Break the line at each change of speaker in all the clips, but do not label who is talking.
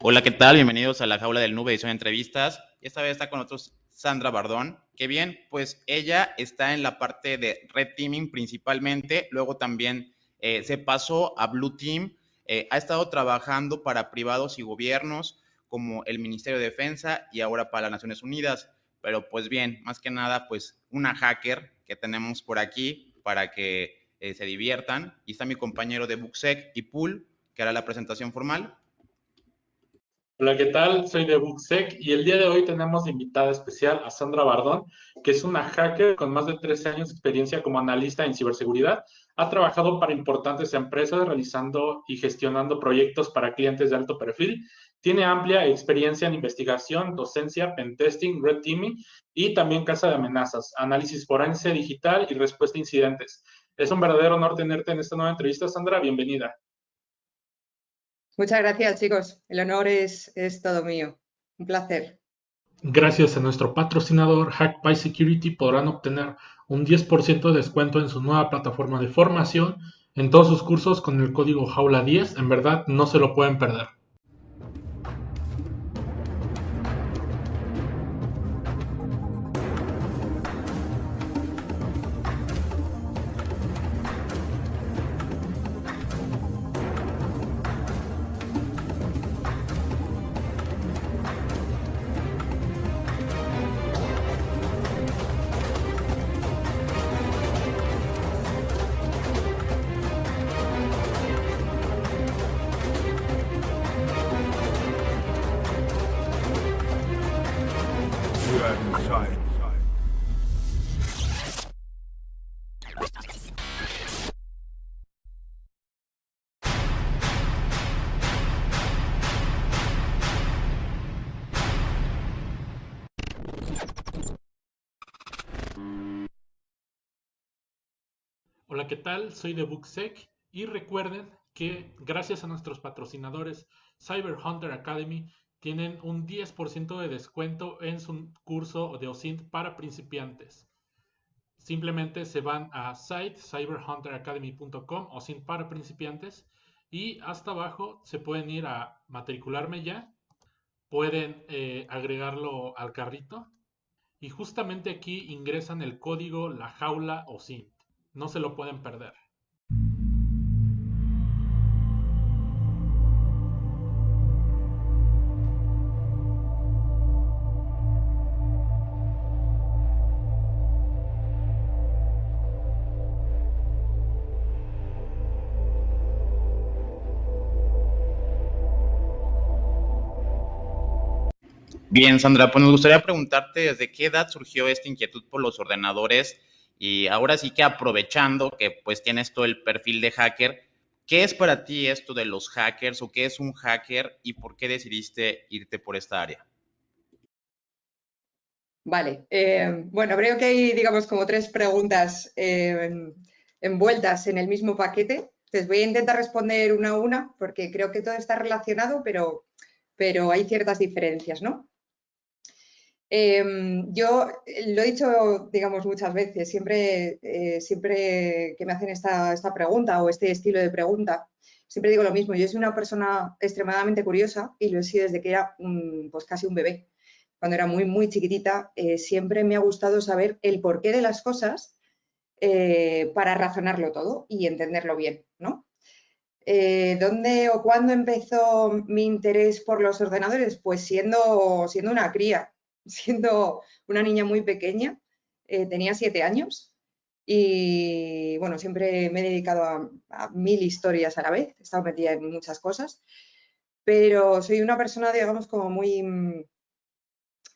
Hola, ¿qué tal? Bienvenidos a la Jaula del Nube, edición de entrevistas. Esta vez está con nosotros Sandra Bardón, que bien, pues ella está en la parte de Red Teaming principalmente, luego también se pasó a Blue Team, ha estado trabajando para privados y gobiernos como el Ministerio de Defensa y ahora para las Naciones Unidas, pero pues bien, más que nada, pues una hacker que tenemos por aquí para que se diviertan, y está mi compañero de Booksec y Pool, que hará la presentación formal.
Hola, ¿qué tal? Soy de Booksec y el día de hoy tenemos de invitada especial a Sandra Bardón, que es una hacker con más de 13 años de experiencia como analista en ciberseguridad. Ha trabajado para importantes empresas realizando y gestionando proyectos para clientes de alto perfil. Tiene amplia experiencia en investigación, docencia, pentesting, red teaming y también caza de amenazas, análisis forense digital y respuesta a incidentes. Es un verdadero honor tenerte en esta nueva entrevista, Sandra. Bienvenida.
Muchas gracias, chicos. El honor es todo mío. Un placer.
Gracias a nuestro patrocinador HackPy Security podrán obtener un 10% de descuento en su nueva plataforma de formación en todos sus cursos con el código JAULA10. En verdad, no se lo pueden perder. Hola, ¿qué tal? Soy de Booksec y recuerden que gracias a nuestros patrocinadores Cyber Hunter Academy tienen un 10% de descuento en su curso de OSINT para principiantes. Simplemente se van a site cyberhunteracademy.com, OSINT para principiantes, y hasta abajo se pueden ir a matricularme ya, pueden agregarlo al carrito y justamente aquí ingresan el código La Jaula OSINT. No se lo pueden perder.
Bien, Sandra, pues nos gustaría preguntarte desde qué edad surgió esta inquietud por los ordenadores y ahora sí que aprovechando que pues tienes todo el perfil de hacker, ¿qué es para ti esto de los hackers o qué es un hacker y por qué decidiste irte por esta área?
Vale. Bueno, creo que hay, digamos, como tres preguntas envueltas en el mismo paquete. Entonces voy a intentar responder una a una porque creo que todo está relacionado, pero hay ciertas diferencias, ¿no? Yo lo he dicho, digamos, muchas veces, siempre que me hacen esta pregunta o este estilo de pregunta, siempre digo lo mismo. Yo soy una persona extremadamente curiosa y lo he sido desde que era pues casi un bebé. Cuando era muy, muy chiquitita, siempre me ha gustado saber el porqué de las cosas para razonarlo todo y entenderlo bien, ¿no? ¿Dónde o cuándo empezó mi interés por los ordenadores? Pues siendo una cría, siendo una niña muy pequeña, tenía 7 años y bueno, siempre me he dedicado a 1000 historias a la vez, he estado metida en muchas cosas, pero soy una persona, digamos, como muy,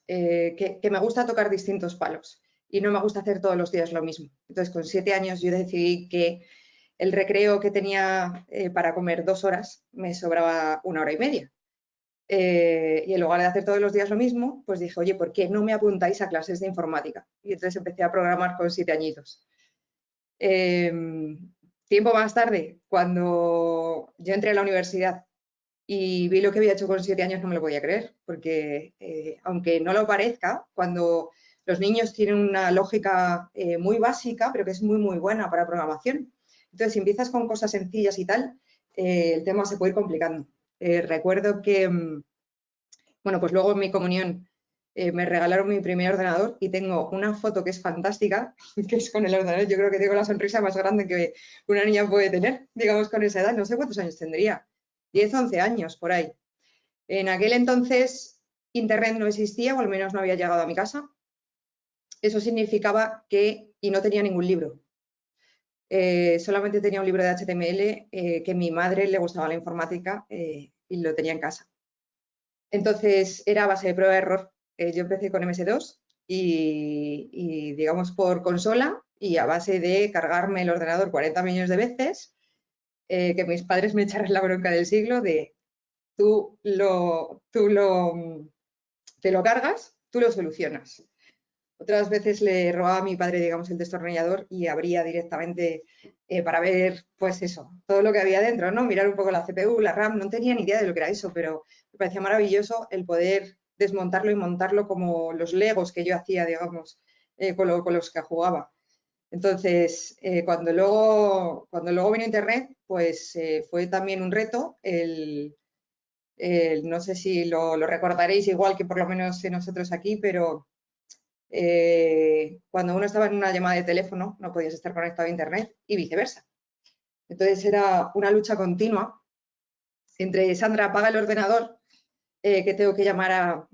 que me gusta tocar distintos palos y no me gusta hacer todos los días lo mismo. Entonces, con 7 años yo decidí que el recreo que tenía para comer 2 horas me sobraba 1 hora y media. Y en lugar de hacer todos los días lo mismo, pues dije, oye, ¿por qué no me apuntáis a clases de informática? Y entonces empecé a programar con 7 añitos. Tiempo más tarde, cuando yo entré a la universidad y vi lo que había hecho con 7 años, no me lo podía creer, porque aunque no lo parezca, cuando los niños tienen una lógica muy básica, pero que es muy, muy buena para programación. Entonces, si empiezas con cosas sencillas y tal, el tema se puede ir complicando. Recuerdo que Bueno, pues luego en mi comunión me regalaron mi primer ordenador y tengo una foto que es fantástica, que es con el ordenador. Yo creo que tengo la sonrisa más grande que una niña puede tener, digamos, con esa edad. No sé cuántos años tendría, 10, 11 años, por ahí. En aquel entonces Internet no existía, o al menos no había llegado a mi casa. Eso significaba y no tenía ningún libro. Solamente tenía un libro de HTML que a mi madre le gustaba la informática y lo tenía en casa. Entonces era a base de prueba de error. Yo empecé con MS2 y digamos por consola y a base de cargarme el ordenador 40 millones de veces, que mis padres me echaran la bronca del siglo de te lo cargas, tú lo solucionas. Otras veces le robaba a mi padre, digamos, el destornillador y abría directamente para ver, pues eso, todo lo que había dentro, ¿no? Mirar un poco la CPU, la RAM, no tenía ni idea de lo que era eso, pero me parecía maravilloso el poder desmontarlo y montarlo como los Legos que yo hacía, digamos, con los que jugaba. Entonces, cuando luego vino Internet, pues fue también un reto no sé si lo recordaréis igual que por lo menos nosotros aquí, pero cuando uno estaba en una llamada de teléfono no podías estar conectado a Internet y viceversa. Entonces era una lucha continua entre Sandra, apaga el ordenador, que tengo que llamar a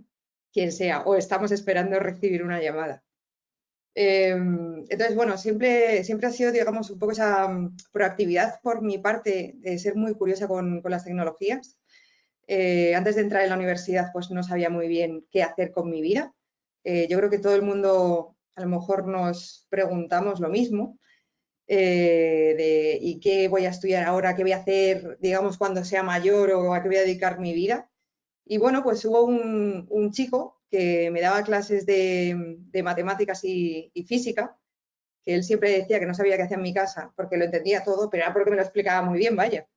quien sea, o estamos esperando recibir una llamada. Entonces, bueno, siempre ha sido, digamos, un poco esa proactividad por mi parte de ser muy curiosa con las tecnologías. Antes de entrar en la universidad, pues no sabía muy bien qué hacer con mi vida. Yo creo que todo el mundo a lo mejor nos preguntamos lo mismo, ¿y qué voy a estudiar ahora? ¿Qué voy a hacer, digamos, cuando sea mayor o a qué voy a dedicar mi vida? Y bueno, pues hubo un chico que me daba clases de matemáticas y física, que él siempre decía que no sabía qué hacía en mi casa porque lo entendía todo, pero era porque me lo explicaba muy bien, vaya.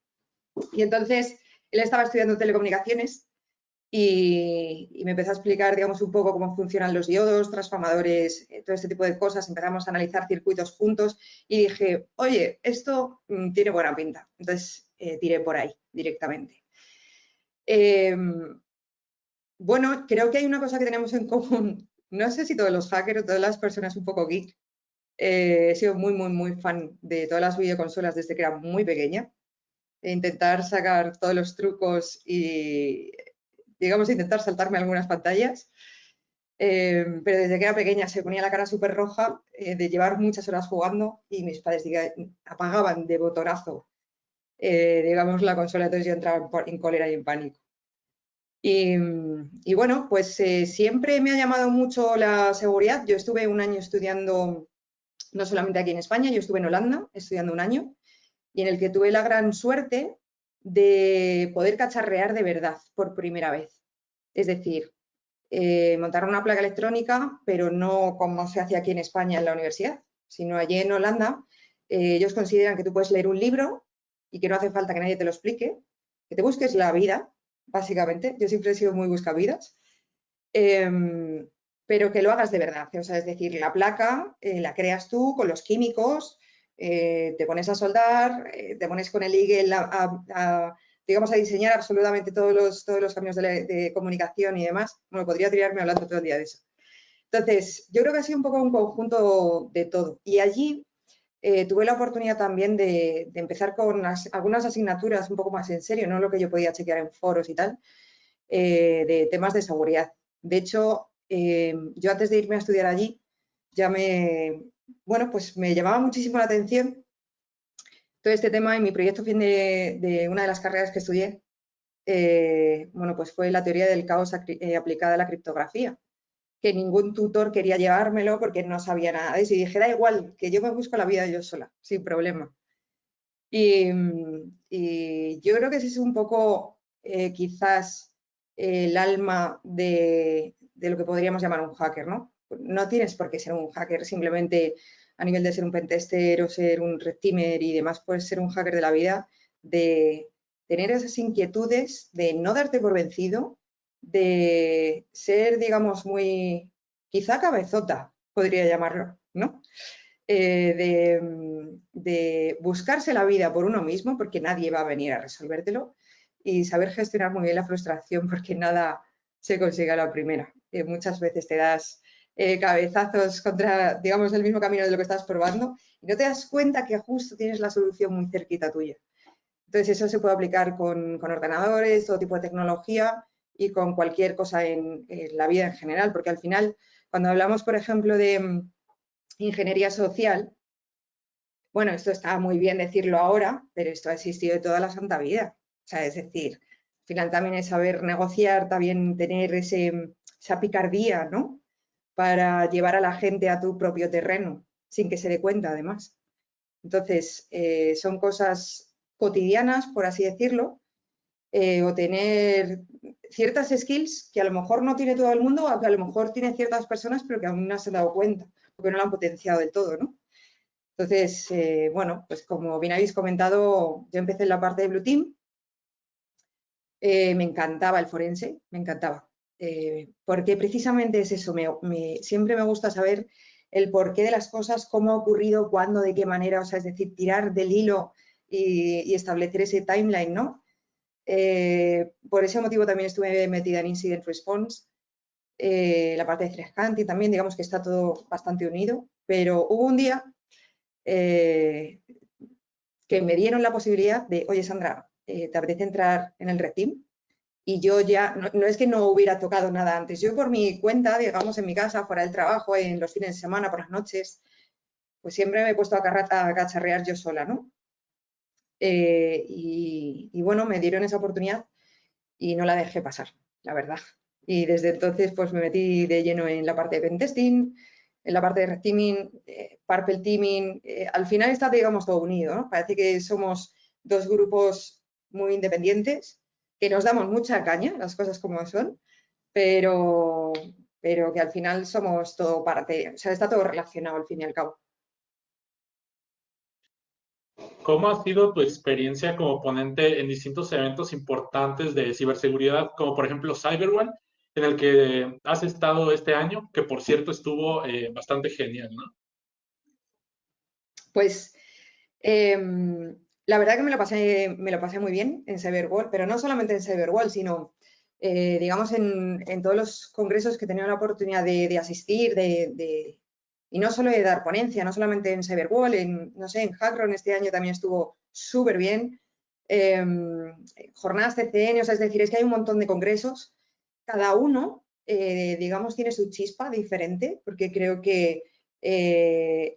Y entonces él estaba estudiando telecomunicaciones y me empezó a explicar, digamos, un poco cómo funcionan los diodos, transformadores, todo este tipo de cosas. Empezamos a analizar circuitos juntos y dije, oye, esto tiene buena pinta. Entonces tiré por ahí directamente. Bueno, creo que hay una cosa que tenemos en común. No sé si todos los hackers o todas las personas un poco geek. He sido muy, muy, muy fan de todas las videoconsolas desde que era muy pequeña. Intentar sacar todos los trucos y, digamos, intentar saltarme algunas pantallas. Pero desde que era pequeña se ponía la cara súper roja de llevar muchas horas jugando y mis padres apagaban de botonazo, digamos, la consola. Entonces yo entraba en cólera y en pánico. Y bueno, pues siempre me ha llamado mucho la seguridad. Yo estuve un año estudiando, no solamente aquí en España, yo estuve en Holanda estudiando un año y en el que tuve la gran suerte de poder cacharrear de verdad por primera vez. Es decir, montar una placa electrónica, pero no como se hace aquí en España en la universidad, sino allí en Holanda. Ellos consideran que tú puedes leer un libro y que no hace falta que nadie te lo explique, que te busques la vida, básicamente. Yo siempre he sido muy buscavidas, pero que lo hagas de verdad. O sea, es decir, la placa la creas tú con los químicos, te pones a soldar, te pones con el Eagle digamos, a diseñar absolutamente todos los caminos de comunicación y demás. Bueno, podría tirarme hablando todo el día de eso. Entonces, yo creo que ha sido un poco un conjunto de todo. Y allí tuve la oportunidad también de empezar con algunas asignaturas un poco más en serio, no lo que yo podía chequear en foros y tal, de temas de seguridad. De hecho, yo antes de irme a estudiar allí, bueno, pues me llamaba muchísimo la atención todo este tema. En mi proyecto fin de una de las carreras que estudié, bueno, pues fue la teoría del caos aplicada a la criptografía, que ningún tutor quería llevármelo porque no sabía nada de eso. Y dije, da igual, que yo me busco la vida yo sola, sin problema. Y yo creo que ese es un poco quizás el alma de lo que podríamos llamar un hacker, ¿no? No tienes por qué ser un hacker simplemente a nivel de ser un pentester o ser un red teamer y demás. Puedes ser un hacker de la vida, de tener esas inquietudes, de no darte por vencido, de ser, digamos, muy, quizá cabezota, podría llamarlo, ¿no? De buscarse la vida por uno mismo, porque nadie va a venir a resolvértelo, y saber gestionar muy bien la frustración, porque nada se consigue a la primera. Muchas veces te das cabezazos contra, digamos, el mismo camino de lo que estás probando y no te das cuenta que justo tienes la solución muy cerquita tuya. Entonces, eso se puede aplicar con ordenadores, todo tipo de tecnología y con cualquier cosa en la vida en general, porque al final, cuando hablamos, por ejemplo, de ingeniería social, bueno, esto está muy bien decirlo ahora, pero esto ha existido de toda la santa vida. O sea, es decir, al final también es saber negociar, también tener esa picardía, ¿no? Para llevar a la gente a tu propio terreno, sin que se dé cuenta, además. Entonces, son cosas cotidianas, por así decirlo, o tener ciertas skills que a lo mejor no tiene todo el mundo, o que a lo mejor tiene ciertas personas, pero que aún no se han dado cuenta, porque no lo han potenciado del todo, ¿no? Entonces, bueno, pues como bien habéis comentado, yo empecé en la parte de Blue Team, me encantaba el forense, me encantaba, porque precisamente es eso, siempre me gusta saber el porqué de las cosas, cómo ha ocurrido, cuándo, de qué manera, o sea, es decir, tirar del hilo y establecer ese timeline, ¿no? Por ese motivo también estuve metida en Incident Response, la parte de Threat Hunting también, digamos que está todo bastante unido, pero hubo un día que me dieron la posibilidad de, oye Sandra, ¿te apetece entrar en el Red Team? Y yo ya, no es que no hubiera tocado nada antes, yo por mi cuenta, digamos en mi casa, fuera del trabajo, en los fines de semana, por las noches, pues siempre me he puesto a cacharrear yo sola, ¿no? Y bueno, me dieron esa oportunidad y no la dejé pasar, la verdad. Y desde entonces pues me metí de lleno en la parte de pentesting, en la parte de red teaming, purple teaming, al final está, digamos, todo unido, ¿no? Parece que somos dos grupos muy independientes, que nos damos mucha caña, las cosas como son, pero que al final somos todo parte, o sea, está todo relacionado al fin y al cabo.
¿Cómo ha sido tu experiencia como ponente en distintos eventos importantes de ciberseguridad, como por ejemplo CyberOne, en el que has estado este año, que por cierto estuvo bastante genial, ¿no?
Pues la verdad que me lo pasé muy bien en CyberWall, pero no solamente en CyberWall, sino digamos en todos los congresos que he tenido la oportunidad de asistir, y no solo de dar ponencia, no solamente en CyberWall, no sé, en Hackron este año también estuvo súper bien, jornadas CCN, o sea, es decir, es que hay un montón de congresos, cada uno, digamos, tiene su chispa diferente, porque creo que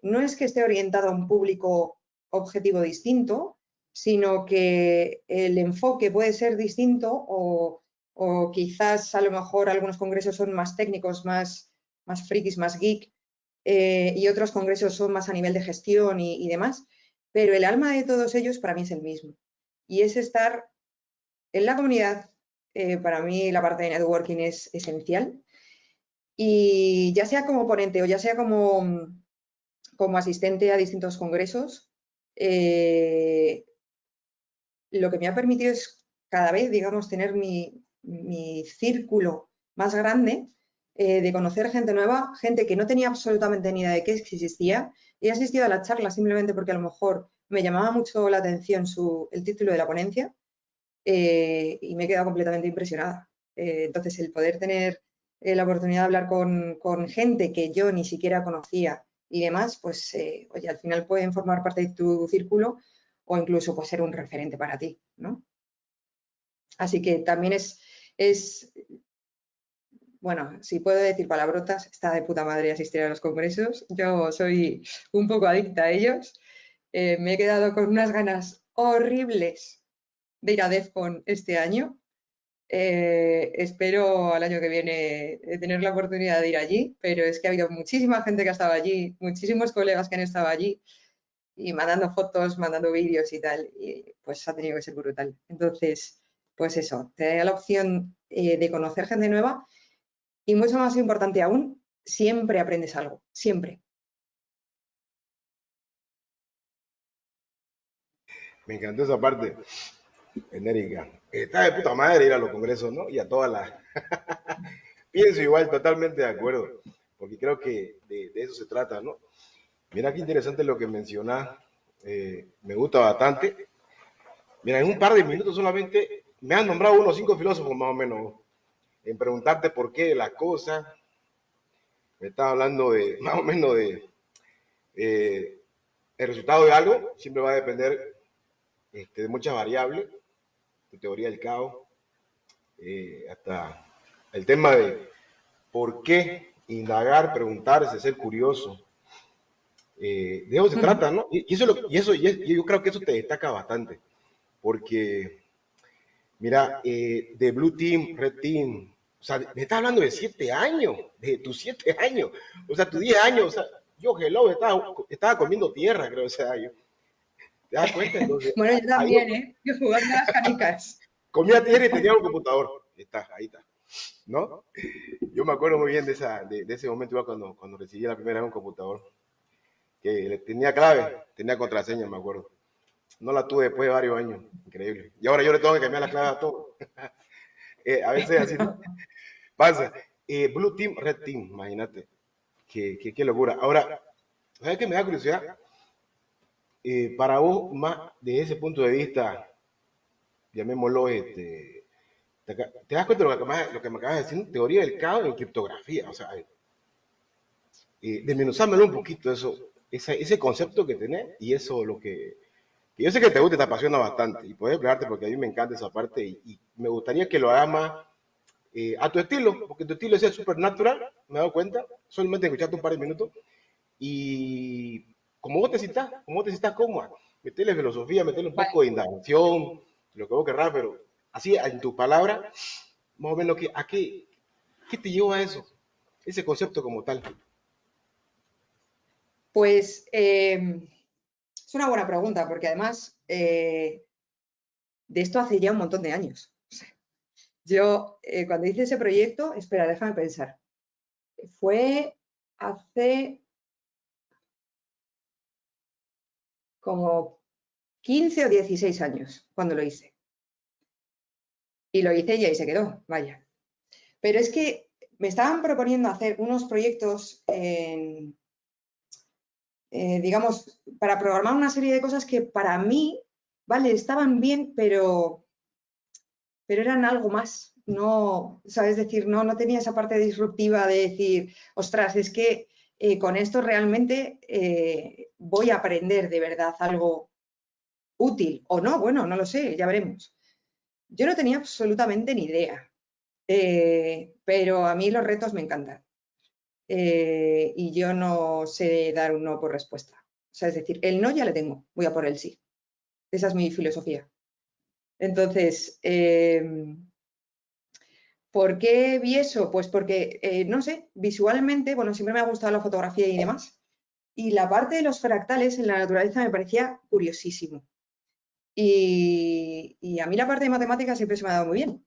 no es que esté orientado a un público objetivo distinto, sino que el enfoque puede ser distinto o quizás a lo mejor algunos congresos son más técnicos, más frikis, más geek, y otros congresos son más a nivel de gestión y demás, pero el alma de todos ellos para mí es el mismo. Y es estar en la comunidad. Para mí la parte de networking es esencial. Y ya sea como ponente o ya sea como asistente a distintos congresos, lo que me ha permitido es cada vez, digamos, tener mi círculo más grande, de conocer gente nueva, gente que no tenía absolutamente ni idea de qué existía. He asistido a la charla simplemente porque a lo mejor me llamaba mucho la atención el título de la ponencia, y me he quedado completamente impresionada. Entonces, el poder tener la oportunidad de hablar con gente que yo ni siquiera conocía y demás, pues, oye, al final pueden formar parte de tu círculo o incluso pues, ser un referente para ti, ¿no? Así que también bueno, si puedo decir palabrotas, está de puta madre asistir a los congresos. Yo soy un poco adicta a ellos. Me he quedado con unas ganas horribles de ir a DEFCON este año. Espero al año que viene tener la oportunidad de ir allí, pero es que ha habido muchísima gente que ha estado allí, muchísimos colegas que han estado allí y mandando fotos, mandando vídeos y tal, y pues ha tenido que ser brutal. Entonces, pues eso, te da la opción de conocer gente nueva y mucho más importante aún, siempre aprendes algo, siempre.
Me encantó esa parte, enérgica. Está de puta madre ir a los congresos, ¿no? Y a todas las... Pienso igual, totalmente de acuerdo, porque creo que de eso se trata, ¿no? Mira qué interesante lo que mencionás, me gusta bastante. Mira, en un par de minutos solamente me han nombrado unos 5 filósofos más o menos. en preguntarte por qué las cosas. Me estás hablando de, más o menos el resultado de algo, siempre va a depender de muchas variables, tu teoría del caos, hasta el tema de por qué indagar, preguntarse, ser curioso. De eso se trata, ¿no? Y yo creo que eso te destaca bastante, porque, mira, de Blue Team, Red Team, o sea, me estás hablando de 7 años, de tus 7 años, o sea, tus 10 años, o sea, yo, hello, estaba comiendo tierra, creo, o sea, yo, ¿te das cuenta? Entonces,
Bueno, yo también, ¿eh? Yo jugando a las canicas.
Comía tierra y tenía un computador, ahí está, ¿no? Yo me acuerdo muy bien de ese momento, igual cuando recibí la primera vez un computador, que tenía clave, tenía contraseña, me acuerdo. No la tuve después de varios años, increíble. Y ahora yo le tengo que cambiar la clave a todo. A veces así pasa. Blue Team, Red Team, imagínate. Qué locura. Ahora, ¿sabes qué me da curiosidad? Para vos, más de ese punto de vista, llamémoslo, ¿te das cuenta de lo que me acabas de decir? Teoría del caos en criptografía. O sea, desmenuzármelo un poquito, ese concepto que tenés y eso lo que yo sé que te gusta y te apasiona bastante y puedes explicarte porque a mí me encanta esa parte y me gustaría que lo hagas más a tu estilo, porque tu estilo es súper natural, me he dado cuenta, solamente escuchaste un par de minutos y como vos te sientas cómoda, meterle filosofía, meterle un poco de indagación, lo que vos querrás, pero así en tus palabras, más o menos, ¿qué te llevó a eso? Ese concepto como tal.
Pues es una buena pregunta, porque además de esto hace ya un montón de años. Yo, cuando hice ese proyecto, espera, déjame pensar, fue hace como 15 o 16 años cuando lo hice. Y lo hice y ahí se quedó, vaya. Pero es que me estaban proponiendo hacer unos proyectos, digamos, para programar una serie de cosas que para mí, vale, estaban bien, pero eran algo más. No, ¿sabes? Decir, no tenía esa parte disruptiva de decir, ostras, es que con esto realmente voy a aprender de verdad algo útil o no, bueno, no lo sé, ya veremos. Yo no tenía absolutamente ni idea, pero a mí los retos me encantan y yo no sé dar un no por respuesta. O sea, es decir, el no ya le tengo, voy a por el sí. Esa es mi filosofía. Entonces, ¿por qué vi eso? Pues porque, no sé, visualmente, bueno, siempre me ha gustado la fotografía y demás, y la parte de los fractales en la naturaleza me parecía curiosísimo. Y a mí la parte de matemáticas siempre se me ha dado muy bien.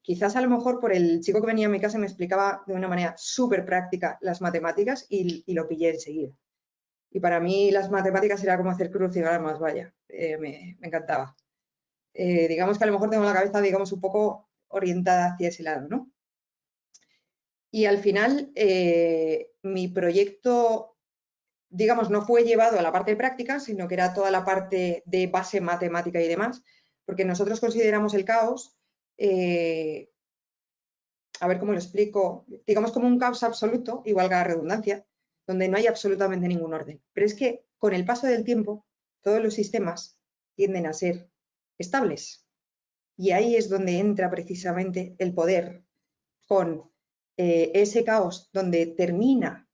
Quizás a lo mejor por el chico que venía a mi casa me explicaba de una manera súper práctica las matemáticas y lo pillé enseguida. Y para mí las matemáticas era como hacer crucigramas, vaya, me encantaba. Digamos que a lo mejor tengo la cabeza, digamos, un poco orientada hacia ese lado, ¿no? Y al final mi proyecto, digamos, no fue llevado a la parte práctica, sino que era toda la parte de base matemática y demás, porque nosotros consideramos el caos, a ver cómo lo explico, digamos como un caos absoluto, igual que la redundancia, donde no hay absolutamente ningún orden. Pero es que con el paso del tiempo, todos los sistemas tienden a ser estables. Y ahí es donde entra precisamente el poder con ese caos donde termina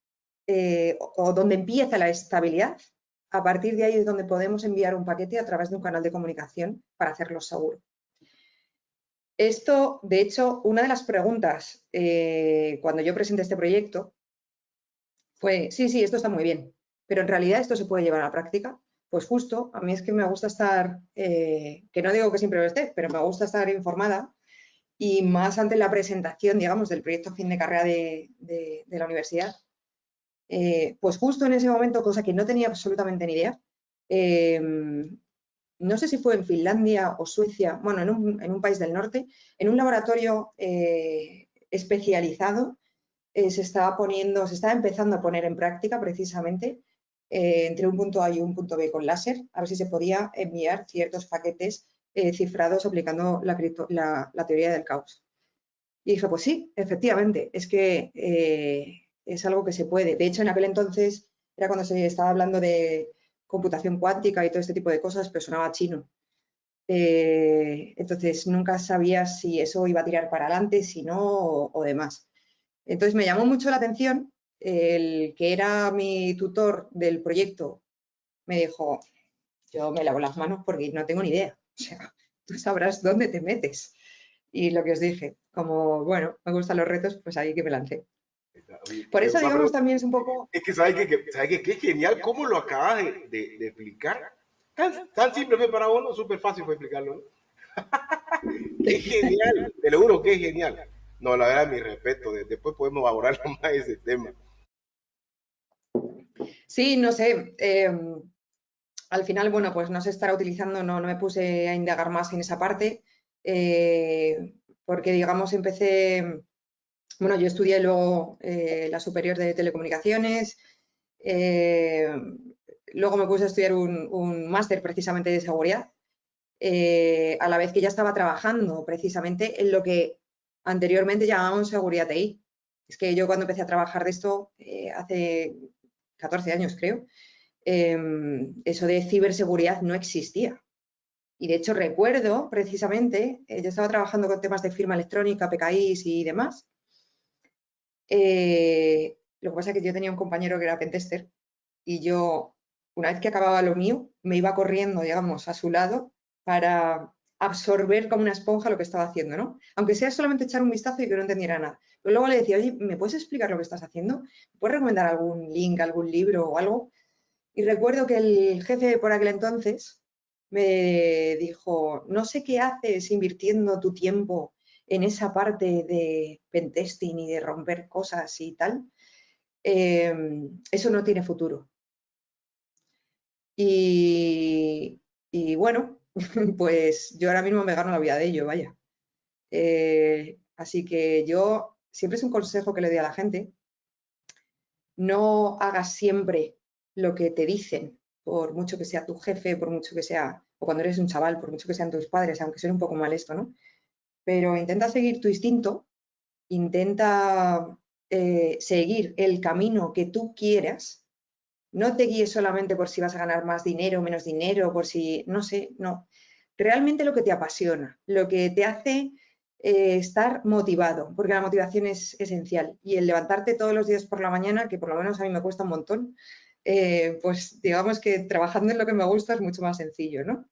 o donde empieza la estabilidad. A partir de ahí es donde podemos enviar un paquete a través de un canal de comunicación para hacerlo seguro. Esto, de hecho, una de las preguntas cuando yo presenté este proyecto fue, sí, esto está muy bien, pero en realidad esto se puede llevar a la práctica. Pues justo, a mí es que me gusta estar, que no digo que siempre lo esté, pero me gusta estar informada y más ante la presentación, digamos, del proyecto fin de carrera de la universidad. Pues justo en ese momento, cosa que no tenía absolutamente ni idea, no sé si fue en Finlandia o Suecia, bueno, en un país del norte, en un laboratorio especializado se estaba empezando a poner en práctica precisamente entre un punto A y un punto B con láser, a ver si se podía enviar ciertos paquetes cifrados aplicando la teoría del caos. Y dije, pues sí, efectivamente, es que es algo que se puede. De hecho, en aquel entonces era cuando se estaba hablando de computación cuántica y todo este tipo de cosas, pero sonaba chino. Entonces, nunca sabía si eso iba a tirar para adelante, si no, o demás. Entonces, me llamó mucho la atención el que era mi tutor del proyecto. Me dijo, yo me lavo las manos porque no tengo ni idea. O sea, tú sabrás dónde te metes. Y lo que os dije, como, bueno, me gustan los retos, pues ahí que me lancé.
Oye,
Por eso,
pero
digamos, también es un poco...
es que sabe que qué genial cómo lo acabas de explicar. Tan simple fue para uno, súper fácil fue explicarlo, ¿no? Qué genial, te lo juro que es genial. No, la verdad, mi respeto. Después podemos abordar más ese tema.
Sí, no sé. Al final, bueno, pues no se estará utilizando, no me puse a indagar más en esa parte, porque, digamos, empecé... Bueno, yo estudié luego la superior de telecomunicaciones, luego me puse a estudiar un máster precisamente de seguridad, a la vez que ya estaba trabajando precisamente en lo que anteriormente llamábamos seguridad TI. Es que yo cuando empecé a trabajar de esto, hace 14 años creo, eso de ciberseguridad no existía. Y de hecho recuerdo precisamente, yo estaba trabajando con temas de firma electrónica, PKIs y demás. Lo que pasa es que yo tenía un compañero que era pentester y yo, una vez que acababa lo mío, me iba corriendo, digamos, a su lado para absorber como una esponja lo que estaba haciendo, ¿no? Aunque sea solamente echar un vistazo y que no entendiera nada. Pero luego le decía, oye, ¿me puedes explicar lo que estás haciendo? ¿Me puedes recomendar algún link, algún libro o algo? Y recuerdo que el jefe por aquel entonces me dijo, no sé qué haces invirtiendo tu tiempo en esa parte de pentesting y de romper cosas y tal, eso no tiene futuro. Y bueno, pues yo ahora mismo me gano la vida de ello, vaya. Así que yo, siempre es un consejo que le doy a la gente, no hagas siempre lo que te dicen, por mucho que sea tu jefe, por mucho que sea, o cuando eres un chaval, por mucho que sean tus padres, aunque suene un poco mal esto, ¿no? Pero intenta seguir tu instinto, intenta seguir el camino que tú quieras, no te guíes solamente por si vas a ganar más dinero o menos dinero, por si, no sé, no. Realmente lo que te apasiona, lo que te hace estar motivado, porque la motivación es esencial. Y el levantarte todos los días por la mañana, que por lo menos a mí me cuesta un montón, pues digamos que trabajando en lo que me gusta es mucho más sencillo, ¿no?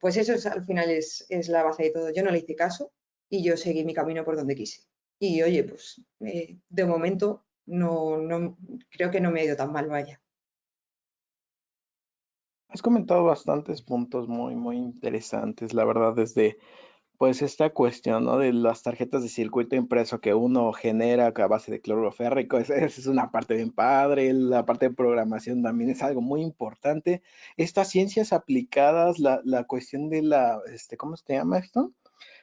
Pues eso al final es la base de todo. Yo no le hice caso y yo seguí mi camino por donde quise. Y oye, pues de momento no creo que no me ha ido tan mal, vaya.
Has comentado bastantes puntos muy interesantes, la verdad, desde pues esta cuestión, ¿no? De las tarjetas de circuito impreso que uno genera a base de cloruro férrico, esa es una parte bien padre, la parte de programación también es algo muy importante. Estas ciencias aplicadas, la cuestión de ¿cómo se llama esto?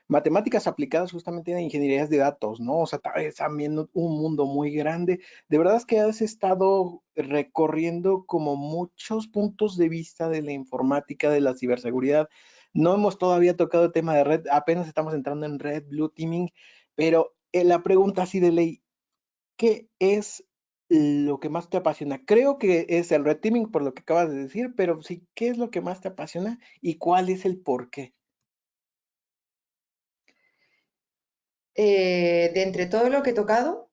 Matemáticas aplicadas justamente en ingenierías de datos, ¿no? O sea, es también un mundo muy grande. De verdad es que has estado recorriendo como muchos puntos de vista de la informática, de la ciberseguridad. No hemos todavía tocado el tema de red, apenas estamos entrando en red, blue teaming, pero la pregunta así de ley, ¿qué es lo que más te apasiona? Creo que es el red teaming por lo que acabas de decir, pero sí, ¿qué es lo que más te apasiona y cuál es el por qué?
De entre todo lo que he tocado,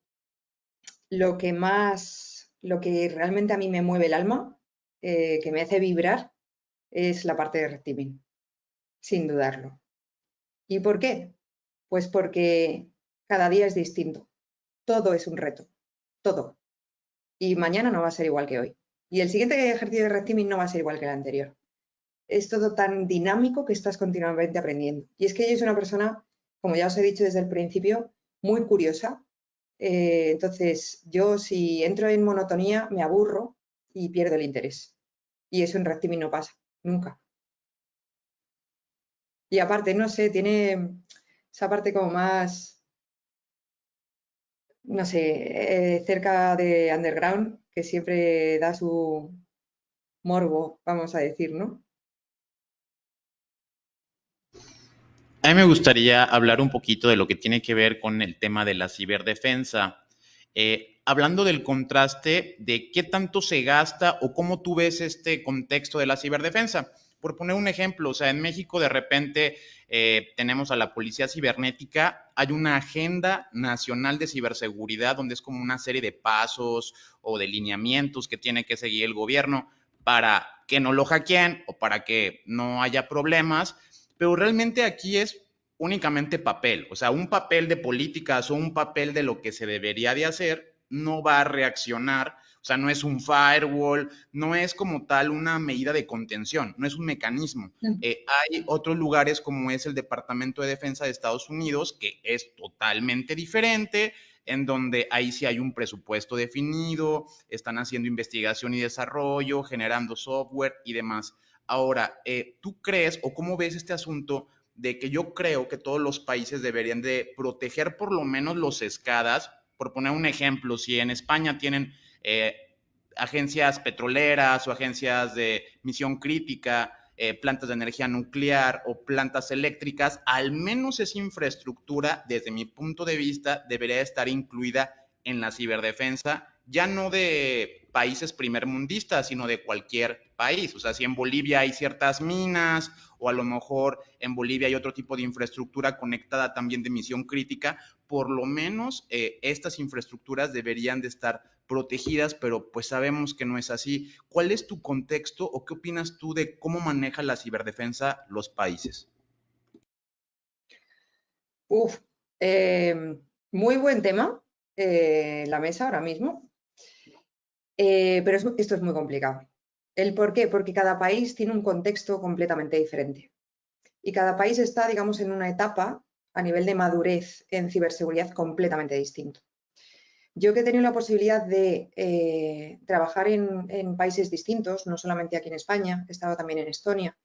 lo que realmente a mí me mueve el alma, que me hace vibrar, es la parte de red teaming, sin dudarlo. ¿Y por qué? Pues porque cada día es distinto. Todo es un reto, todo. Y mañana no va a ser igual que hoy. Y el siguiente ejercicio de red teaming no va a ser igual que el anterior. Es todo tan dinámico que estás continuamente aprendiendo. Y es que yo soy una persona, como ya os he dicho desde el principio, muy curiosa. Entonces, yo si entro en monotonía, me aburro y pierdo el interés. Y eso en red teaming no pasa, nunca. Y aparte, no sé, tiene esa parte como más, no sé, cerca de underground, que siempre da su morbo, vamos a decir, ¿no?
A mí me gustaría hablar un poquito de lo que tiene que ver con el tema de la ciberdefensa. Hablando del contraste de qué tanto se gasta o cómo tú ves este contexto de la ciberdefensa. Por poner un ejemplo, o sea, en México de repente tenemos a la Policía Cibernética, hay una agenda nacional de ciberseguridad donde es como una serie de pasos o de lineamientos que tiene que seguir el gobierno para que no lo hackeen o para que no haya problemas, pero realmente aquí es únicamente papel, o sea, un papel de políticas o un papel de lo que se debería de hacer no va a reaccionar, o sea, no es un firewall, no es como tal una medida de contención, no es un mecanismo. Hay otros lugares como es el Departamento de Defensa de Estados Unidos, que es totalmente diferente, en donde ahí sí hay un presupuesto definido, están haciendo investigación y desarrollo, generando software y demás. Ahora, ¿tú crees o cómo ves este asunto de que yo creo que todos los países deberían de proteger por lo menos los SCADAs? Por poner un ejemplo, si en España tienen agencias petroleras o agencias de misión crítica, plantas de energía nuclear o plantas eléctricas, al menos esa infraestructura, desde mi punto de vista, debería estar incluida en la ciberdefensa, ya no de países primermundistas, sino de cualquier país. O sea, si en Bolivia hay ciertas minas o a lo mejor en Bolivia hay otro tipo de infraestructura conectada también de misión crítica, por lo menos estas infraestructuras deberían de estar protegidas, pero pues sabemos que no es así. ¿Cuál es tu contexto o qué opinas tú de cómo maneja la ciberdefensa los países?
Uf, muy buen tema, la mesa ahora mismo, pero esto es muy complicado. ¿El por qué? Porque cada país tiene un contexto completamente diferente y cada país está, digamos, en una etapa a nivel de madurez en ciberseguridad completamente distinto. Yo que he tenido la posibilidad de trabajar en países distintos, no solamente aquí en España, he estado también en Estonia,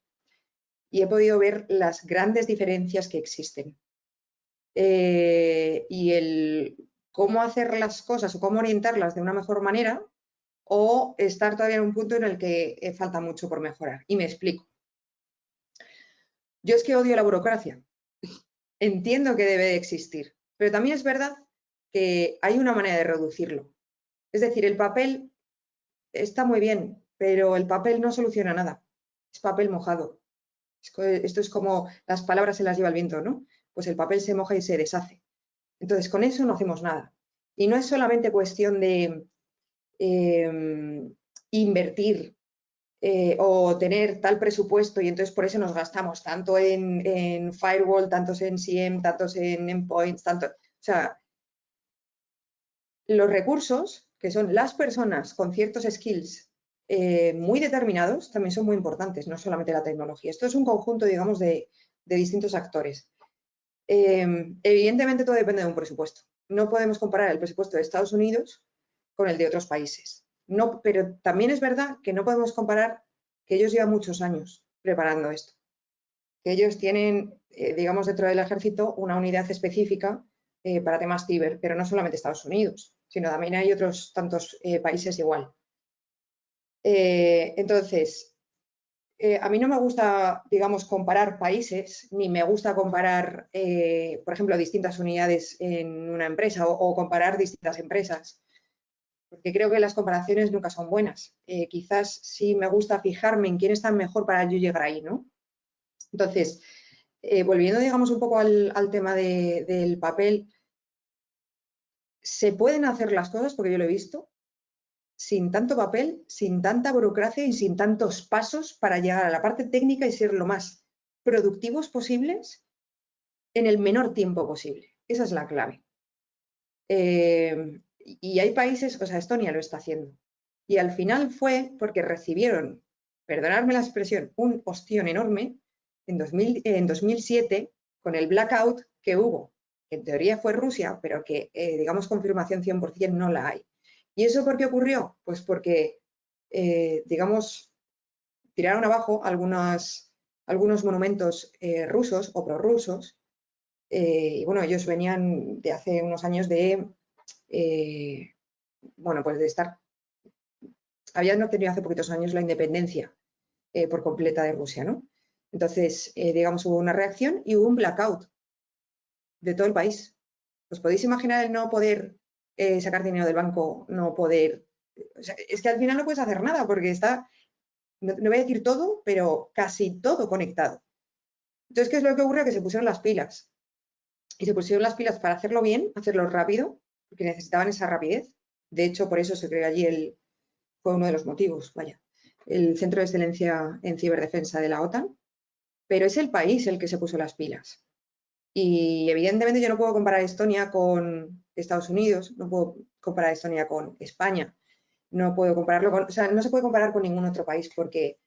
y he podido ver las grandes diferencias que existen. Y el cómo hacer las cosas o cómo orientarlas de una mejor manera o estar todavía en un punto en el que falta mucho por mejorar. Y me explico. Yo es que odio la burocracia. Entiendo que debe de existir, pero también es verdad que hay una manera de reducirlo. Es decir, el papel está muy bien, pero el papel no soluciona nada. Es papel mojado. Esto es como las palabras se las lleva el viento, ¿no? Pues el papel se moja y se deshace. Entonces, con eso no hacemos nada. Y no es solamente cuestión de invertir o tener tal presupuesto y entonces por eso nos gastamos tanto en firewall, tantos en SIEM, tantos en endpoints, tanto, o sea, los recursos, que son las personas con ciertos skills muy determinados, también son muy importantes, no solamente la tecnología. Esto es un conjunto, digamos, de distintos actores. Evidentemente todo depende de un presupuesto. No podemos comparar el presupuesto de Estados Unidos con el de otros países. No, pero también es verdad que no podemos comparar que ellos llevan muchos años preparando esto. Que ellos tienen, digamos, dentro del ejército una unidad específica para temas ciber, pero no solamente Estados Unidos, sino también hay otros tantos países igual. Entonces, a mí no me gusta, digamos, comparar países, ni me gusta comparar, por ejemplo, distintas unidades en una empresa o comparar distintas empresas, porque creo que las comparaciones nunca son buenas. Quizás sí me gusta fijarme en quién está mejor para yo llegar ahí, ¿no? Entonces, volviendo, digamos, un poco al tema del papel, se pueden hacer las cosas, porque yo lo he visto, sin tanto papel, sin tanta burocracia y sin tantos pasos para llegar a la parte técnica y ser lo más productivos posibles en el menor tiempo posible. Esa es la clave. Y hay países, o sea, Estonia lo está haciendo. Y al final fue porque recibieron, perdonadme la expresión, un ostión enorme en 2007 con el blackout que hubo, que en teoría fue Rusia, pero que, digamos, confirmación 100% no la hay. ¿Y eso por qué ocurrió? Pues porque, digamos, tiraron abajo algunos monumentos rusos o prorrusos. Y bueno, ellos venían de hace unos años de, bueno, pues de estar, habían obtenido hace poquitos años la independencia por completa de Rusia, ¿no? Entonces, digamos, hubo una reacción y hubo un blackout de todo el país. ¿Os podéis imaginar el no poder sacar dinero del banco, no poder... O sea, es que al final no puedes hacer nada porque está, no voy a decir todo, pero casi todo conectado. Entonces, ¿qué es lo que ocurre? Que se pusieron las pilas. Y se pusieron las pilas para hacerlo bien, hacerlo rápido, porque necesitaban esa rapidez. De hecho, por eso se creó allí fue uno de los motivos, vaya, el Centro de Excelencia en Ciberdefensa de la OTAN, pero es el país el que se puso las pilas. Y evidentemente yo no puedo comparar Estonia con Estados Unidos, no puedo comparar Estonia con España, no puedo compararlo con, o sea, no se puede comparar con ningún otro país porque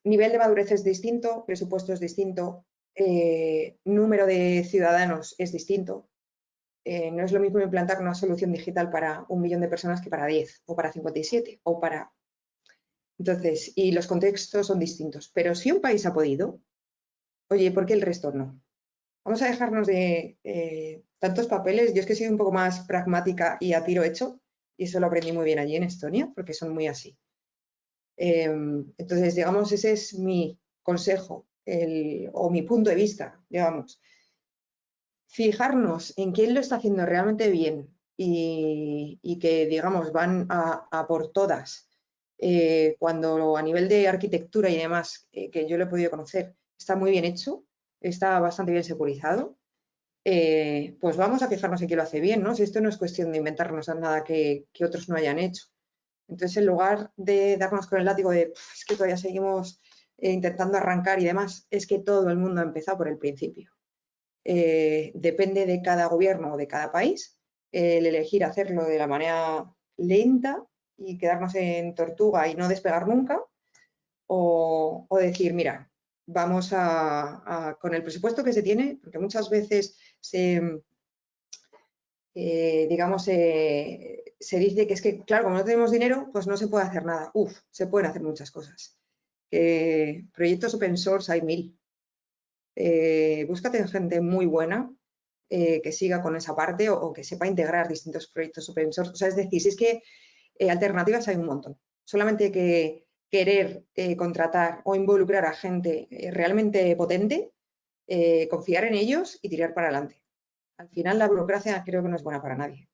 nivel de madurez es distinto, presupuesto es distinto, número de ciudadanos es distinto. No es lo mismo implantar una solución digital para 1 millón de personas que para 10 o para 57 o para... Entonces, y los contextos son distintos. Pero si un país ha podido, oye, ¿por qué el resto no? Vamos a dejarnos de tantos papeles. Yo es que he sido un poco más pragmática y a tiro hecho, y eso lo aprendí muy bien allí en Estonia, porque son muy así. Entonces, digamos, ese es mi consejo o mi punto de vista, digamos. Fijarnos en quién lo está haciendo realmente bien y que, digamos, van a por todas. Cuando a nivel de arquitectura y demás, que yo lo he podido conocer, está muy bien hecho, está bastante bien securizado, pues vamos a fijarnos en quién lo hace bien, ¿no? Si esto no es cuestión de inventarnos nada que otros no hayan hecho. Entonces, en lugar de darnos con el látigo de es que todavía seguimos intentando arrancar y demás, es que todo el mundo ha empezado por el principio. Depende de cada gobierno o de cada país el elegir hacerlo de la manera lenta y quedarnos en tortuga y no despegar nunca, o decir, mira, vamos con el presupuesto que se tiene, porque muchas veces se dice que es que, claro, como no tenemos dinero, pues no se puede hacer nada. Se pueden hacer muchas cosas. Proyectos open source hay 1000. Búscate gente muy buena que siga con esa parte o que sepa integrar distintos proyectos open source. O sea, es decir, si es que alternativas hay un montón. Solamente hay que querer contratar o involucrar a gente realmente potente, confiar en ellos y tirar para adelante. Al final la burocracia creo que no es buena para nadie.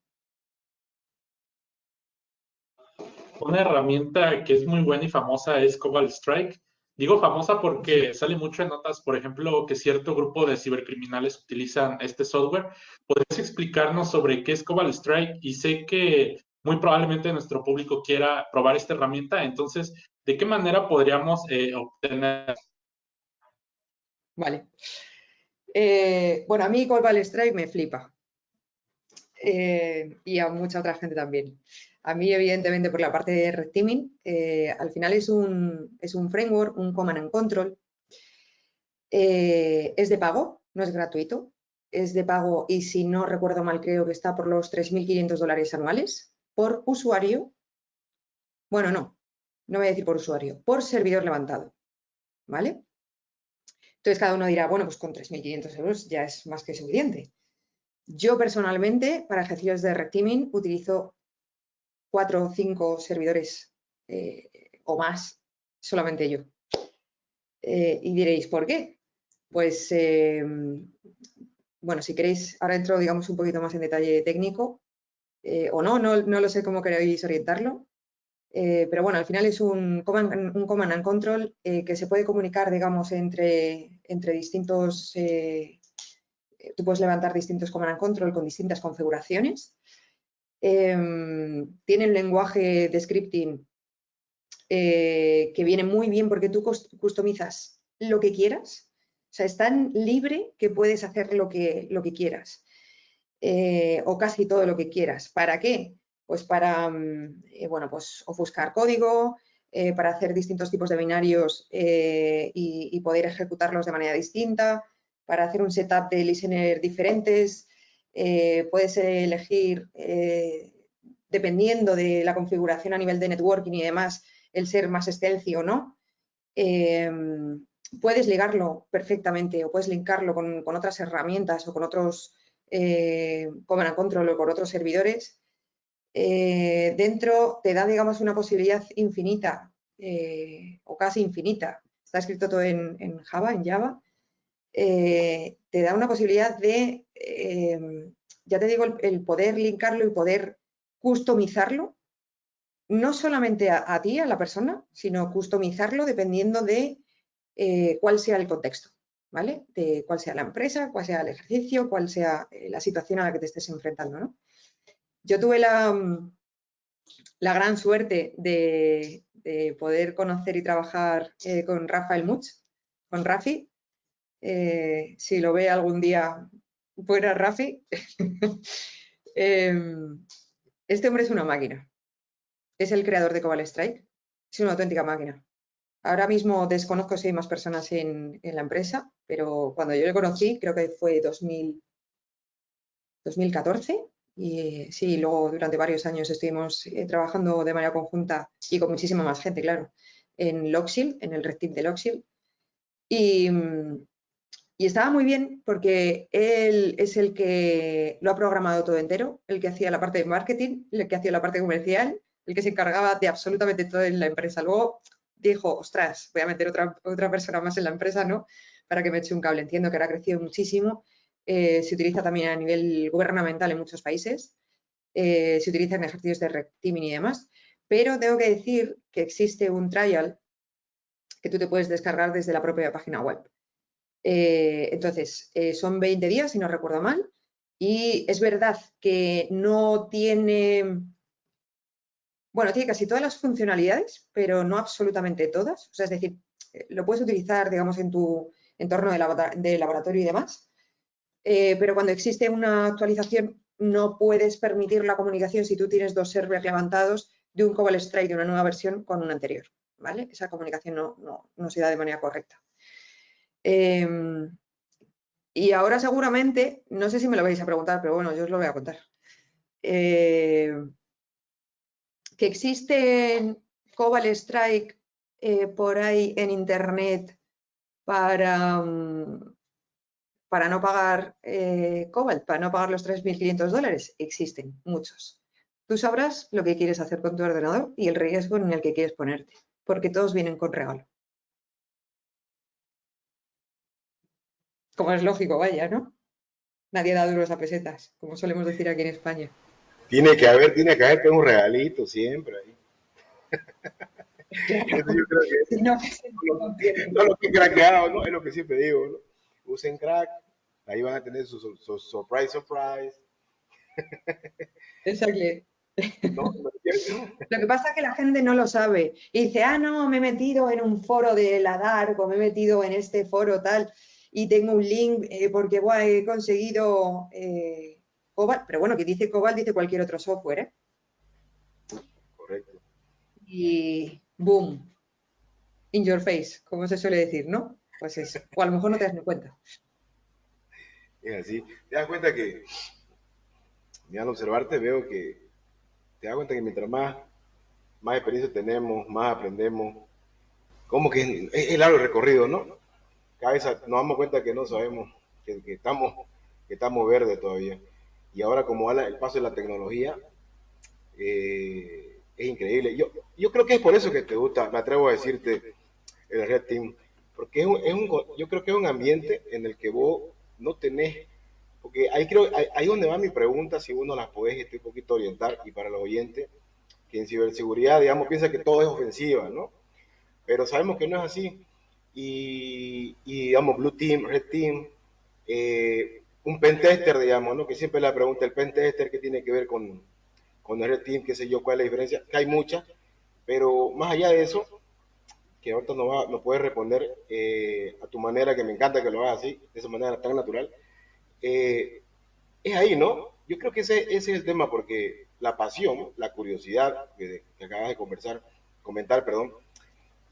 Una herramienta que es muy buena y famosa es Cobalt Strike. Digo famosa porque sale mucho en notas, por ejemplo, que cierto grupo de cibercriminales utilizan este software. ¿Podrías explicarnos sobre qué es Cobalt Strike? Y sé que muy probablemente nuestro público quiera probar esta herramienta, entonces, ¿de qué manera podríamos obtener?
Vale. Bueno, a mí Cobalt Strike me flipa. Y a mucha otra gente también. A mí, evidentemente, por la parte de Red Teaming, al final es un framework, un command and control. Es de pago, no es gratuito. Es de pago y, si no recuerdo mal, creo que está por los $3.500 anuales por usuario. Bueno, no voy a decir por usuario, por servidor levantado. ¿Vale? Entonces, cada uno dirá, bueno, pues con 3.500 euros ya es más que suficiente. Yo personalmente, para ejercicios de Red Teaming, utilizo 4 o 5 servidores o más, solamente yo. Y diréis, ¿por qué? Pues, bueno, si queréis, ahora entro, digamos, un poquito más en detalle técnico, o no lo sé cómo queréis orientarlo, pero bueno, al final es un command and control que se puede comunicar, digamos, entre distintos... tú puedes levantar distintos command and control con distintas configuraciones. Tiene un lenguaje de scripting que viene muy bien porque tú customizas lo que quieras. O sea, es tan libre que puedes hacer lo que quieras. O casi todo lo que quieras. ¿Para qué? Pues para, bueno, pues ofuscar código, para hacer distintos tipos de binarios y poder ejecutarlos de manera distinta, para hacer un setup de listener diferentes. Puedes elegir, dependiendo de la configuración a nivel de networking y demás, el ser más stealthy o no. Puedes ligarlo perfectamente o puedes linkarlo con otras herramientas o con otros command and control o con otros servidores. Dentro te da, digamos, una posibilidad infinita o casi infinita está escrito todo en Java, en Java, te da una posibilidad de, ya te digo, el poder linkarlo y poder customizarlo, no solamente a ti, a la persona, sino customizarlo dependiendo de cuál sea el contexto, ¿vale? De cuál sea la empresa, cuál sea el ejercicio, cuál sea la situación a la que te estés enfrentando, ¿no? Yo tuve la gran suerte de poder conocer y trabajar con Rafael Much, con Rafi. Si lo ve algún día, fuera Rafi. Este hombre es una máquina. Es el creador de Cobalt Strike. Es una auténtica máquina. Ahora mismo desconozco si hay más personas en la empresa, pero cuando yo le conocí, creo que fue 2014. Y sí, luego durante varios años estuvimos trabajando de manera conjunta y con muchísima más gente, claro, en Logshield, en el Red Team de Logshield. Y estaba muy bien porque él es el que lo ha programado todo entero, el que hacía la parte de marketing, el que hacía la parte comercial, el que se encargaba de absolutamente todo en la empresa. Luego dijo, ostras, voy a meter otra persona más en la empresa, ¿no? Para que me eche un cable. Entiendo que ahora ha crecido muchísimo. Se utiliza también a nivel gubernamental en muchos países. Se utiliza en ejercicios de red teaming y demás. Pero tengo que decir que existe un trial que tú te puedes descargar desde la propia página web. Entonces, son 20 días, si no recuerdo mal, y es verdad que no tiene, bueno, tiene casi todas las funcionalidades, pero no absolutamente todas. O sea, es decir, lo puedes utilizar, digamos, en tu entorno de laboratorio y demás, pero cuando existe una actualización no puedes permitir la comunicación si tú tienes dos servers levantados de un Cobalt Strike de una nueva versión con una anterior, ¿vale? Esa comunicación no se da de manera correcta. Y ahora seguramente, no sé si me lo vais a preguntar, pero bueno, yo os lo voy a contar. Que existen Cobalt Strike por ahí en internet para no pagar Cobalt, para no pagar los $3.500. Existen muchos. Tú sabrás lo que quieres hacer con tu ordenador y el riesgo en el que quieres ponerte, porque todos vienen con regalo. Como es lógico, vaya, ¿no? Nadie da duros a pesetas, como solemos decir aquí en España.
Tiene que haber un regalito siempre ahí.
Claro.
Eso yo creo que
Si no,
no lo que he craqueado, ¿no? Es lo que siempre digo, ¿no? Usen crack, ahí van a tener su surprise.
Exacto.
¿No? ¿No es cierto?
Lo que pasa es que la gente no lo sabe y dice, ah, no, me he metido en un foro de la DARC o me he metido en este foro tal y tengo un link porque bueno, he conseguido Cobalt, pero bueno, que dice Cobalt dice cualquier otro software, ¿eh?
Correcto.
Y boom, in your face, como se suele decir, ¿no? Pues eso, o a lo mejor no te das ni cuenta.
Es así. Te das cuenta que, al observarte, veo que te das cuenta que mientras más experiencia tenemos, más aprendemos, como que es largo el recorrido, ¿no? Cada vez nos damos cuenta que no sabemos, que estamos verdes todavía. Y ahora como va el paso de la tecnología, es increíble. Yo creo que es por eso que te gusta, me atrevo a decirte, el Red Team, porque yo creo que es un ambiente en el que vos no tenés, porque ahí donde va mi pregunta, si uno las podés un poquito orientar, y para los oyentes, que en ciberseguridad, digamos, piensa que todo es ofensiva, ¿no? Pero sabemos que no es así. Y digamos, Blue Team, Red Team, un pentester, digamos, ¿no? Que siempre la pregunta, el pentester, ¿qué tiene que ver con el Red Team? ¿Qué sé yo? ¿Cuál es la diferencia? Que hay muchas, pero más allá de eso, que ahorita no puedes responder a tu manera, que me encanta que lo hagas así, de esa manera tan natural, es ahí, ¿no? Yo creo que ese es el tema, porque la pasión, la curiosidad que acabas de comentar, perdón,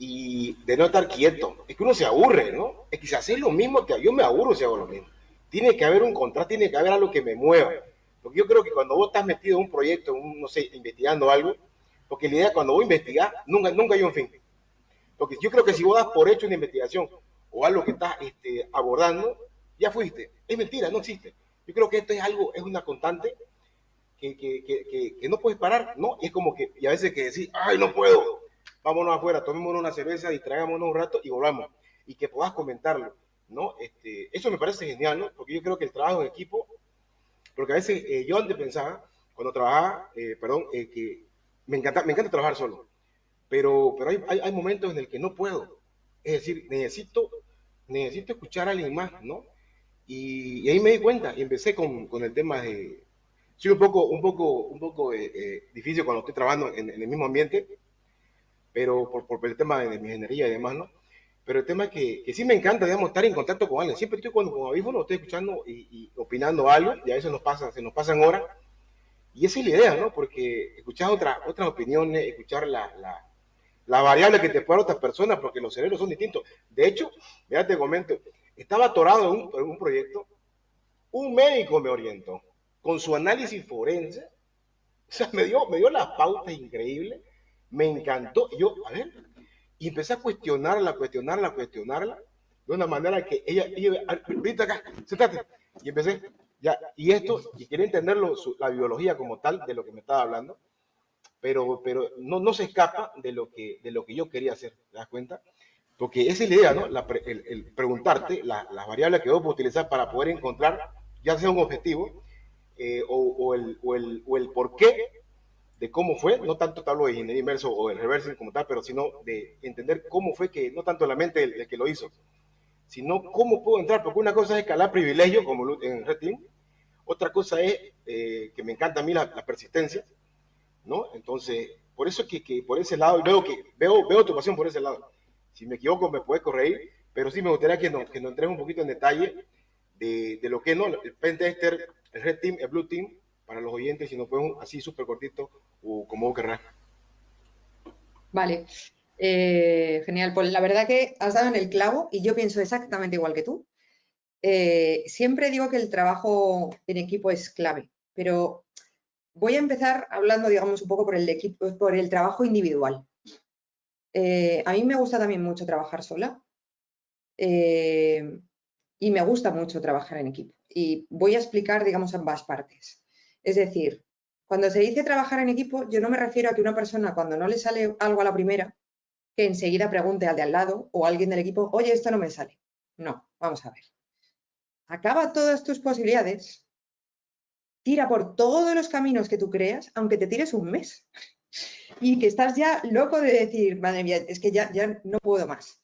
y de no estar quieto. Es que uno se aburre, ¿no? Es que si haces lo mismo, yo me aburro si hago lo mismo. Tiene que haber un contraste, tiene que haber algo que me mueva. Porque yo creo que cuando vos estás metido en un proyecto, no sé, investigando algo, porque la idea es cuando vos investigás, nunca hay un fin. Porque yo creo que si vos das por hecho una investigación o algo que estás abordando, ya fuiste. Es mentira, no existe. Yo creo que esto es una constante que no puedes parar, ¿no? Y es como que, y a veces que decís, ay, no puedo, vámonos afuera, tomémonos una cerveza, distraigámonos un rato y volvamos. Y que puedas comentarlo, ¿no? Eso me parece genial, ¿no? Porque yo creo que el trabajo en equipo, porque a veces yo antes pensaba, cuando trabajaba, que me encanta trabajar solo, pero hay momentos en el que no puedo. Es decir, necesito escuchar a alguien más, ¿no? Y ahí me di cuenta y empecé con el tema de... Sí, un poco difícil cuando estoy trabajando en el mismo ambiente, pero por el tema de mi ingeniería y demás, ¿no? Pero el tema es que sí me encanta, digamos, estar en contacto con alguien. Siempre estoy con audífonos, estoy escuchando y opinando algo, y a veces se nos pasan horas. Y esa es la idea, ¿no? Porque escuchar otras opiniones, escuchar la variable que te puede dar otras personas, porque los cerebros son distintos. De hecho, ya te comento, estaba atorado en un proyecto, un médico me orientó con su análisis forense, o sea, me dio las pautas increíbles, me encantó. Y yo, a ver, y empecé a cuestionarla, de una manera que ella ahorita acá, sentate, y empecé, ya, y quería entender la biología como tal de lo que me estaba hablando, pero no se escapa de lo que yo quería hacer, ¿te das cuenta? Porque esa es la idea, ¿no? El preguntarte las variables que vos puedes utilizar para poder encontrar, ya sea un objetivo o el por qué de cómo fue, no tanto te hablo de ingeniería inverso o el reversing como tal, pero sino de entender cómo fue que, no tanto la mente del que lo hizo, sino cómo puedo entrar, porque una cosa es escalar privilegio, como en Red Team, otra cosa es que me encanta a mí la persistencia, ¿no? Entonces, por eso que por ese lado, veo tu pasión por ese lado. Si me equivoco, me puedes corregir, pero sí me gustaría que nos entres un poquito en detalle de lo que no, el Pentester, el Red Team, el Blue Team, para los oyentes, si nos podemos así súper cortito, o como vos querrás.
Vale, genial. Pues la verdad que has dado en el clavo y yo pienso exactamente igual que tú. Siempre digo que el trabajo en equipo es clave, pero voy a empezar hablando, digamos, un poco por el trabajo individual. A mí me gusta también mucho trabajar sola y me gusta mucho trabajar en equipo. Y voy a explicar, digamos, ambas partes. Es decir, cuando se dice trabajar en equipo, yo no me refiero a que una persona, cuando no le sale algo a la primera, que enseguida pregunte al de al lado o a alguien del equipo, oye, esto no me sale. No, vamos a ver. Acaba todas tus posibilidades, tira por todos los caminos que tú creas, aunque te tires un mes. Y que estás ya loco de decir, madre mía, es que ya no puedo más.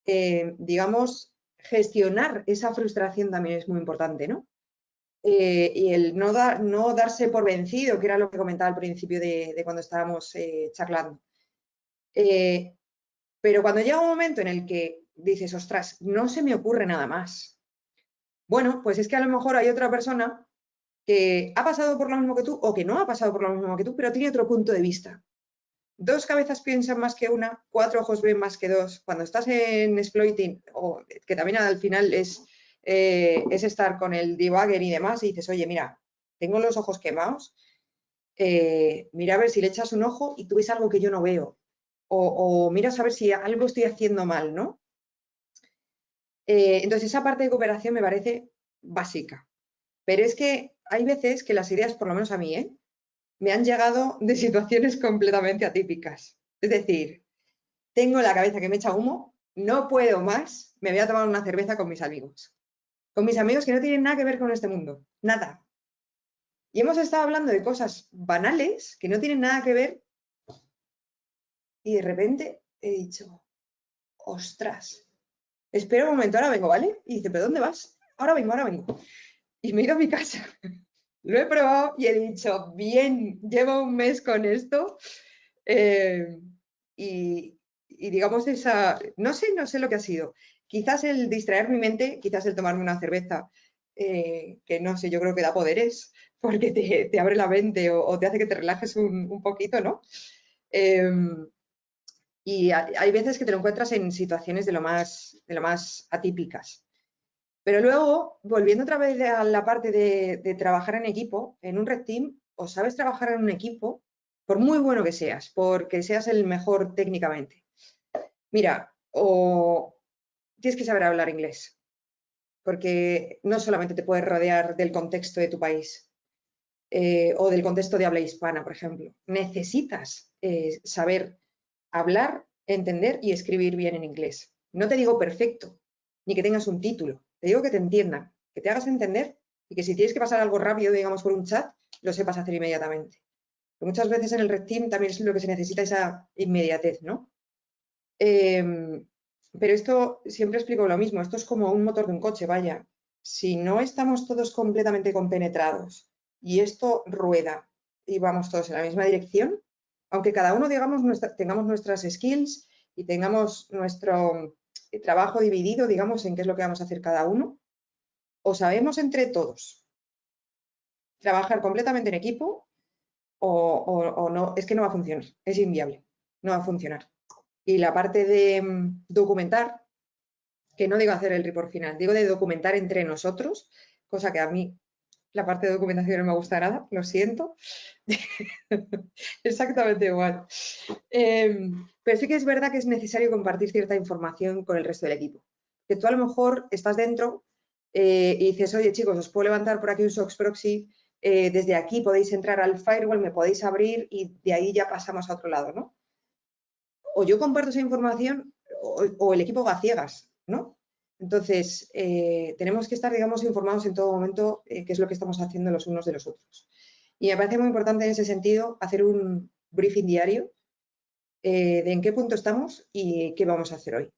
Digamos, gestionar esa frustración también es muy importante, ¿no? Y el no darse por vencido, que era lo que comentaba al principio de cuando estábamos charlando. Pero cuando llega un momento en el que dices, ostras, no se me ocurre nada más. Bueno, pues es que a lo mejor hay otra persona que ha pasado por lo mismo que tú o que no ha pasado por lo mismo que tú, pero tiene otro punto de vista. Dos cabezas piensan más que una, cuatro ojos ven más que dos. Cuando estás en exploiting, o que también al final es estar con el debugger y demás, y dices, oye, mira, tengo los ojos quemados, mira a ver si le echas un ojo y tú ves algo que yo no veo. O mira a ver si algo estoy haciendo mal, ¿no? Entonces, esa parte de cooperación me parece básica. Pero es que hay veces que las ideas, por lo menos a mí, me han llegado de situaciones completamente atípicas. Es decir, tengo la cabeza que me echa humo, no puedo más, me voy a tomar una cerveza con mis amigos. Con mis amigos que no tienen nada que ver con este mundo, nada. Y hemos estado hablando de cosas banales que no tienen nada que ver y de repente he dicho, ostras, espera un momento, ahora vengo, ¿vale? Y dice, ¿pero dónde vas? Ahora vengo. Y me he ido a mi casa. Lo he probado y he dicho, bien, llevo un mes con esto. Y digamos no sé lo que ha sido. Quizás el distraer mi mente, quizás el tomarme una cerveza, que no sé, yo creo que da poderes, porque te abre la mente o te hace que te relajes un poquito, ¿no? Y hay veces que te lo encuentras en situaciones de lo más atípicas. Pero luego, volviendo otra vez a la parte de trabajar en equipo, en un Red Team, o sabes trabajar en un equipo, por muy bueno que seas, porque seas el mejor técnicamente. Mira, o tienes que saber hablar inglés, porque no solamente te puedes rodear del contexto de tu país o del contexto de habla hispana, por ejemplo. Necesitas saber hablar, entender y escribir bien en inglés. No te digo perfecto, ni que tengas un título, te digo que te entiendan, que te hagas entender y que si tienes que pasar algo rápido, digamos, por un chat, lo sepas hacer inmediatamente. Pero muchas veces en el Red Team también es lo que se necesita, esa inmediatez, ¿no? Pero esto, siempre explico lo mismo, esto es como un motor de un coche, vaya. Si no estamos todos completamente compenetrados y esto rueda y vamos todos en la misma dirección, aunque cada uno, digamos, tengamos nuestras skills y tengamos nuestro trabajo dividido, digamos, en qué es lo que vamos a hacer cada uno, o sabemos entre todos trabajar completamente en equipo o no, es que no va a funcionar, es inviable, no va a funcionar. Y la parte de documentar, que no digo hacer el report final, digo de documentar entre nosotros, cosa que a mí la parte de documentación no me gusta nada, lo siento. Exactamente igual. Pero sí que es verdad que es necesario compartir cierta información con el resto del equipo. Que tú a lo mejor estás dentro y dices, oye chicos, os puedo levantar por aquí un SOX proxy, desde aquí podéis entrar al firewall, me podéis abrir y de ahí ya pasamos a otro lado, ¿no? O yo comparto esa información o el equipo va a ciegas, ¿no? Entonces, tenemos que estar, digamos, informados en todo momento qué es lo que estamos haciendo los unos de los otros. Y me parece muy importante en ese sentido hacer un briefing diario de en qué punto estamos y qué vamos a hacer hoy.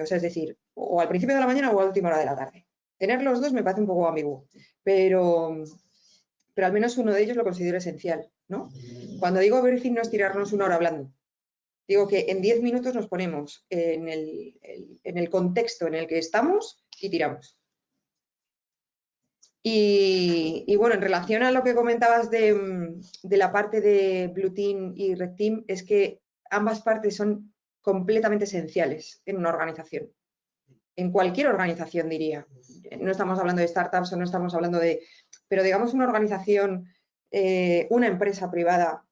O sea, es decir, o al principio de la mañana o a la última hora de la tarde. Tener los dos me parece un poco ambiguo, pero al menos uno de ellos lo considero esencial, ¿no? Cuando digo briefing no es tirarnos una hora hablando. Digo que en 10 minutos nos ponemos en el contexto en el que estamos y tiramos. Y bueno, en relación a lo que comentabas de la parte de Blue Team y Red Team, es que ambas partes son completamente esenciales en una organización. En cualquier organización, diría. No estamos hablando de startups o no estamos hablando de... Pero digamos una organización, una empresa privada,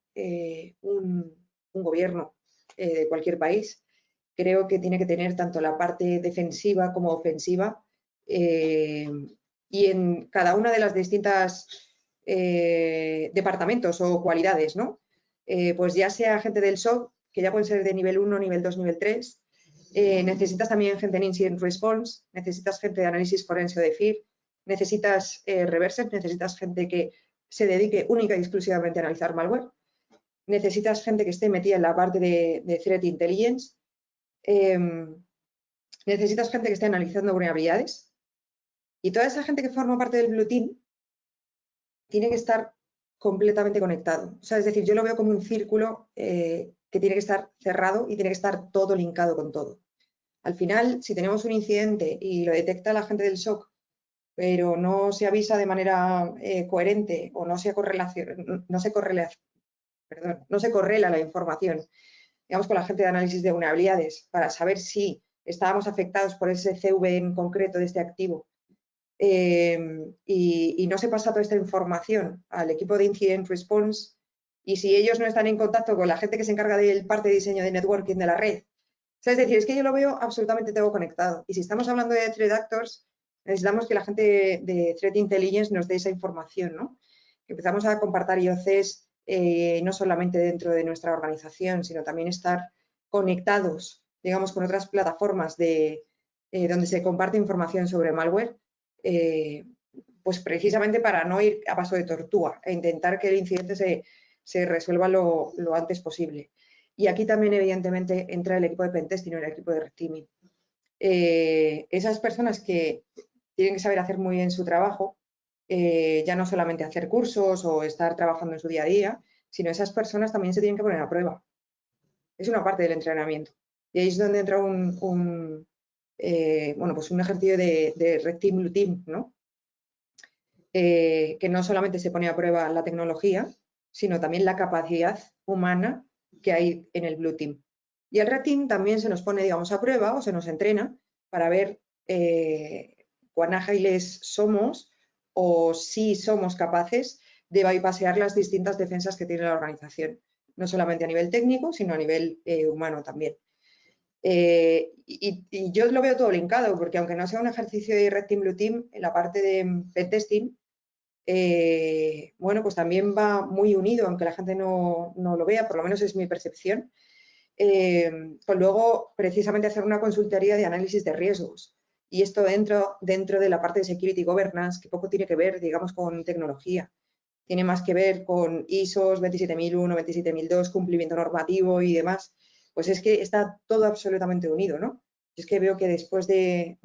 un gobierno de cualquier país, creo que tiene que tener tanto la parte defensiva como ofensiva y en cada una de las distintas departamentos o cualidades, ¿no? Pues ya sea gente del SOC, que ya pueden ser de nivel 1, nivel 2, nivel 3, necesitas también gente en Incident Response, necesitas gente de análisis forense o de FIR, necesitas reversers, necesitas gente que se dedique única y exclusivamente a analizar malware, necesitas gente que esté metida en la parte de Threat Intelligence, necesitas gente que esté analizando vulnerabilidades y toda esa gente que forma parte del Blue Team tiene que estar completamente conectado. O sea, es decir, yo lo veo como un círculo que tiene que estar cerrado y tiene que estar todo linkado con todo. Al final, si tenemos un incidente y lo detecta la gente del SOC, pero no se avisa de manera coherente o no se correla la información, digamos, con la gente de análisis de vulnerabilidades para saber si estábamos afectados por ese CV en concreto de este activo y no se pasa toda esta información al equipo de Incident Response y si ellos no están en contacto con la gente que se encarga del parte de diseño de networking de la red. O sea, es decir, es que yo lo veo absolutamente todo conectado. Y si estamos hablando de threat actors, necesitamos que la gente de Threat Intelligence nos dé esa información, ¿no? Que empezamos a compartir IOCs no solamente dentro de nuestra organización, sino también estar conectados, digamos, con otras plataformas donde se comparte información sobre malware, pues precisamente para no ir a paso de tortuga e intentar que el incidente se resuelva lo antes posible. Y aquí también, evidentemente, entra el equipo de pentesting y el equipo de red teaming. Esas personas que tienen que saber hacer muy bien su trabajo, ya no solamente hacer cursos o estar trabajando en su día a día, sino esas personas también se tienen que poner a prueba. Es una parte del entrenamiento. Y ahí es donde entra bueno, pues un ejercicio de Red Team, Blue Team, ¿no? Que no solamente se pone a prueba la tecnología, sino también la capacidad humana que hay en el Blue Team. Y el Red Team también se nos pone, digamos, a prueba o se nos entrena para ver cuán ágiles somos o si somos capaces de bypassear las distintas defensas que tiene la organización, no solamente a nivel técnico, sino a nivel humano también. Y yo lo veo todo linkado, porque aunque no sea un ejercicio de Red Team, Blue Team, en la parte de pentesting, bueno, pues también va muy unido, aunque la gente no lo vea, por lo menos es mi percepción, con luego precisamente hacer una consultoría de análisis de riesgos. Y esto dentro de la parte de Security Governance, que poco tiene que ver, digamos, con tecnología. Tiene más que ver con ISOs 27001, 27002, cumplimiento normativo y demás. Pues es que está todo absolutamente unido, ¿no? Y es que veo que después de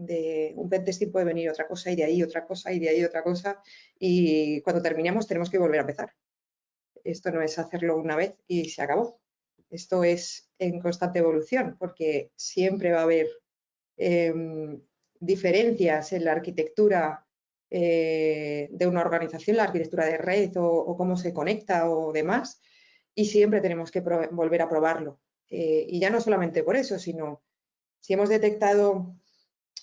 un pentesting puede venir otra cosa y de ahí otra cosa y de ahí otra cosa. Y cuando terminemos tenemos que volver a empezar. Esto no es hacerlo una vez y se acabó. Esto es en constante evolución, porque siempre va a haber diferencias en la arquitectura de una organización, la arquitectura de red o cómo se conecta o demás, y siempre tenemos que volver a probarlo. Y ya no solamente por eso, sino si hemos detectado,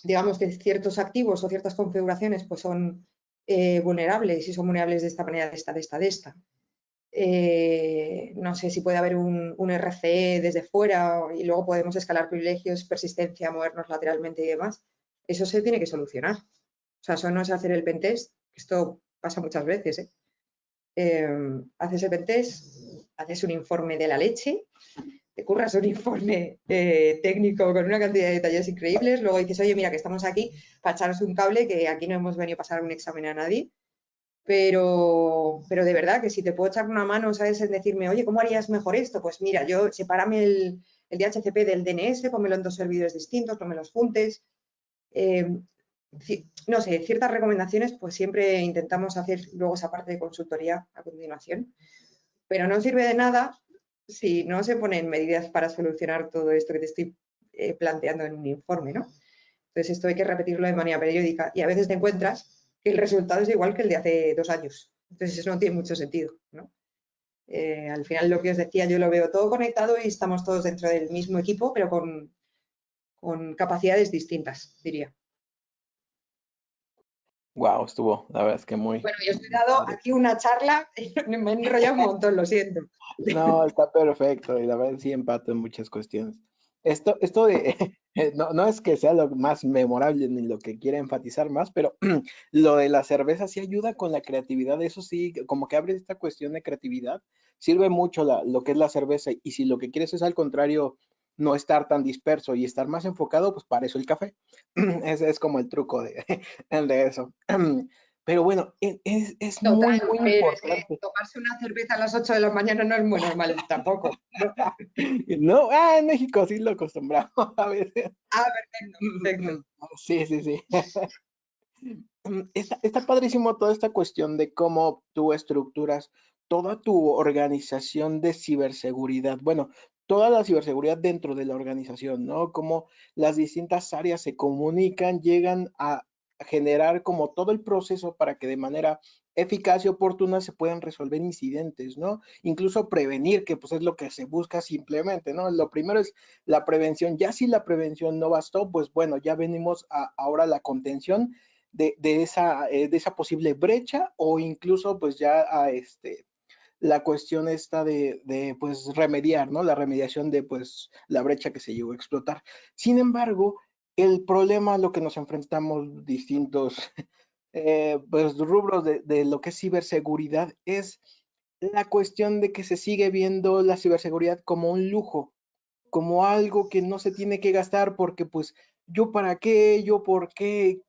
digamos, que ciertos activos o ciertas configuraciones pues son vulnerables y son vulnerables de esta manera, de esta. No sé si puede haber un RCE desde fuera y luego podemos escalar privilegios, persistencia, movernos lateralmente y demás. Eso se tiene que solucionar. O sea, eso no es hacer el pentest, esto pasa muchas veces. Haces el pentest, haces un informe de la leche, te curras un informe técnico con una cantidad de detalles increíbles, luego dices, oye, mira, que estamos aquí para echaros un cable, que aquí no hemos venido a pasar un examen a nadie. Pero de verdad que si te puedo echar una mano, ¿sabes? En decirme, oye, ¿cómo harías mejor esto? Pues mira, yo sepárame el DHCP del DNS, pónmelo en 2 servidores distintos, no me los juntes. No sé, ciertas recomendaciones, pues siempre intentamos hacer luego esa parte de consultoría a continuación. Pero no sirve de nada si no se ponen medidas para solucionar todo esto que te estoy planteando en un informe, ¿no? Entonces esto hay que repetirlo de manera periódica y a veces te encuentras que el resultado es igual que el de hace 2 años. Entonces eso no tiene mucho sentido, ¿no? Al final lo que os decía, yo lo veo todo conectado y estamos todos dentro del mismo equipo, pero con capacidades distintas, diría.
Wow, estuvo, la verdad es que muy...
Bueno, yo os he dado aquí una charla, me he enrollado un montón, lo siento.
No, está perfecto y la verdad sí empato en muchas cuestiones. Esto de, no es que sea lo más memorable ni lo que quiera enfatizar más, pero lo de la cerveza sí ayuda con la creatividad, eso sí, como que abre esta cuestión de creatividad, sirve mucho lo que es la cerveza y si lo que quieres es al contrario, no estar tan disperso y estar más enfocado, pues para eso el café. Ese es como el truco de eso. Pero bueno, es muy,
Total,
muy
pero es que
importante.
tomarse una cerveza a las 8 de la mañana no es muy normal tampoco.
No, en México sí lo acostumbramos a veces.
Ah, perfecto.
Sí, sí, sí. Está padrísimo toda esta cuestión de cómo tú estructuras toda tu organización de ciberseguridad. Bueno, toda la ciberseguridad dentro de la organización, ¿no? Cómo las distintas áreas se comunican, llegan a generar como todo el proceso para que de manera eficaz y oportuna se puedan resolver incidentes, ¿no? Incluso prevenir, que pues es lo que se busca simplemente, ¿no? Lo primero es la prevención. Ya si la prevención no bastó, pues bueno, ya venimos a ahora la contención de esa posible brecha o incluso pues ya a la cuestión esta pues remediar, ¿no? La remediación de pues la brecha que se llegó a explotar. Sin embargo, el problema a lo que nos enfrentamos distintos pues rubros de lo que es ciberseguridad es la cuestión de que se sigue viendo la ciberseguridad como un lujo, como algo que no se tiene que gastar porque pues yo para qué, yo por qué,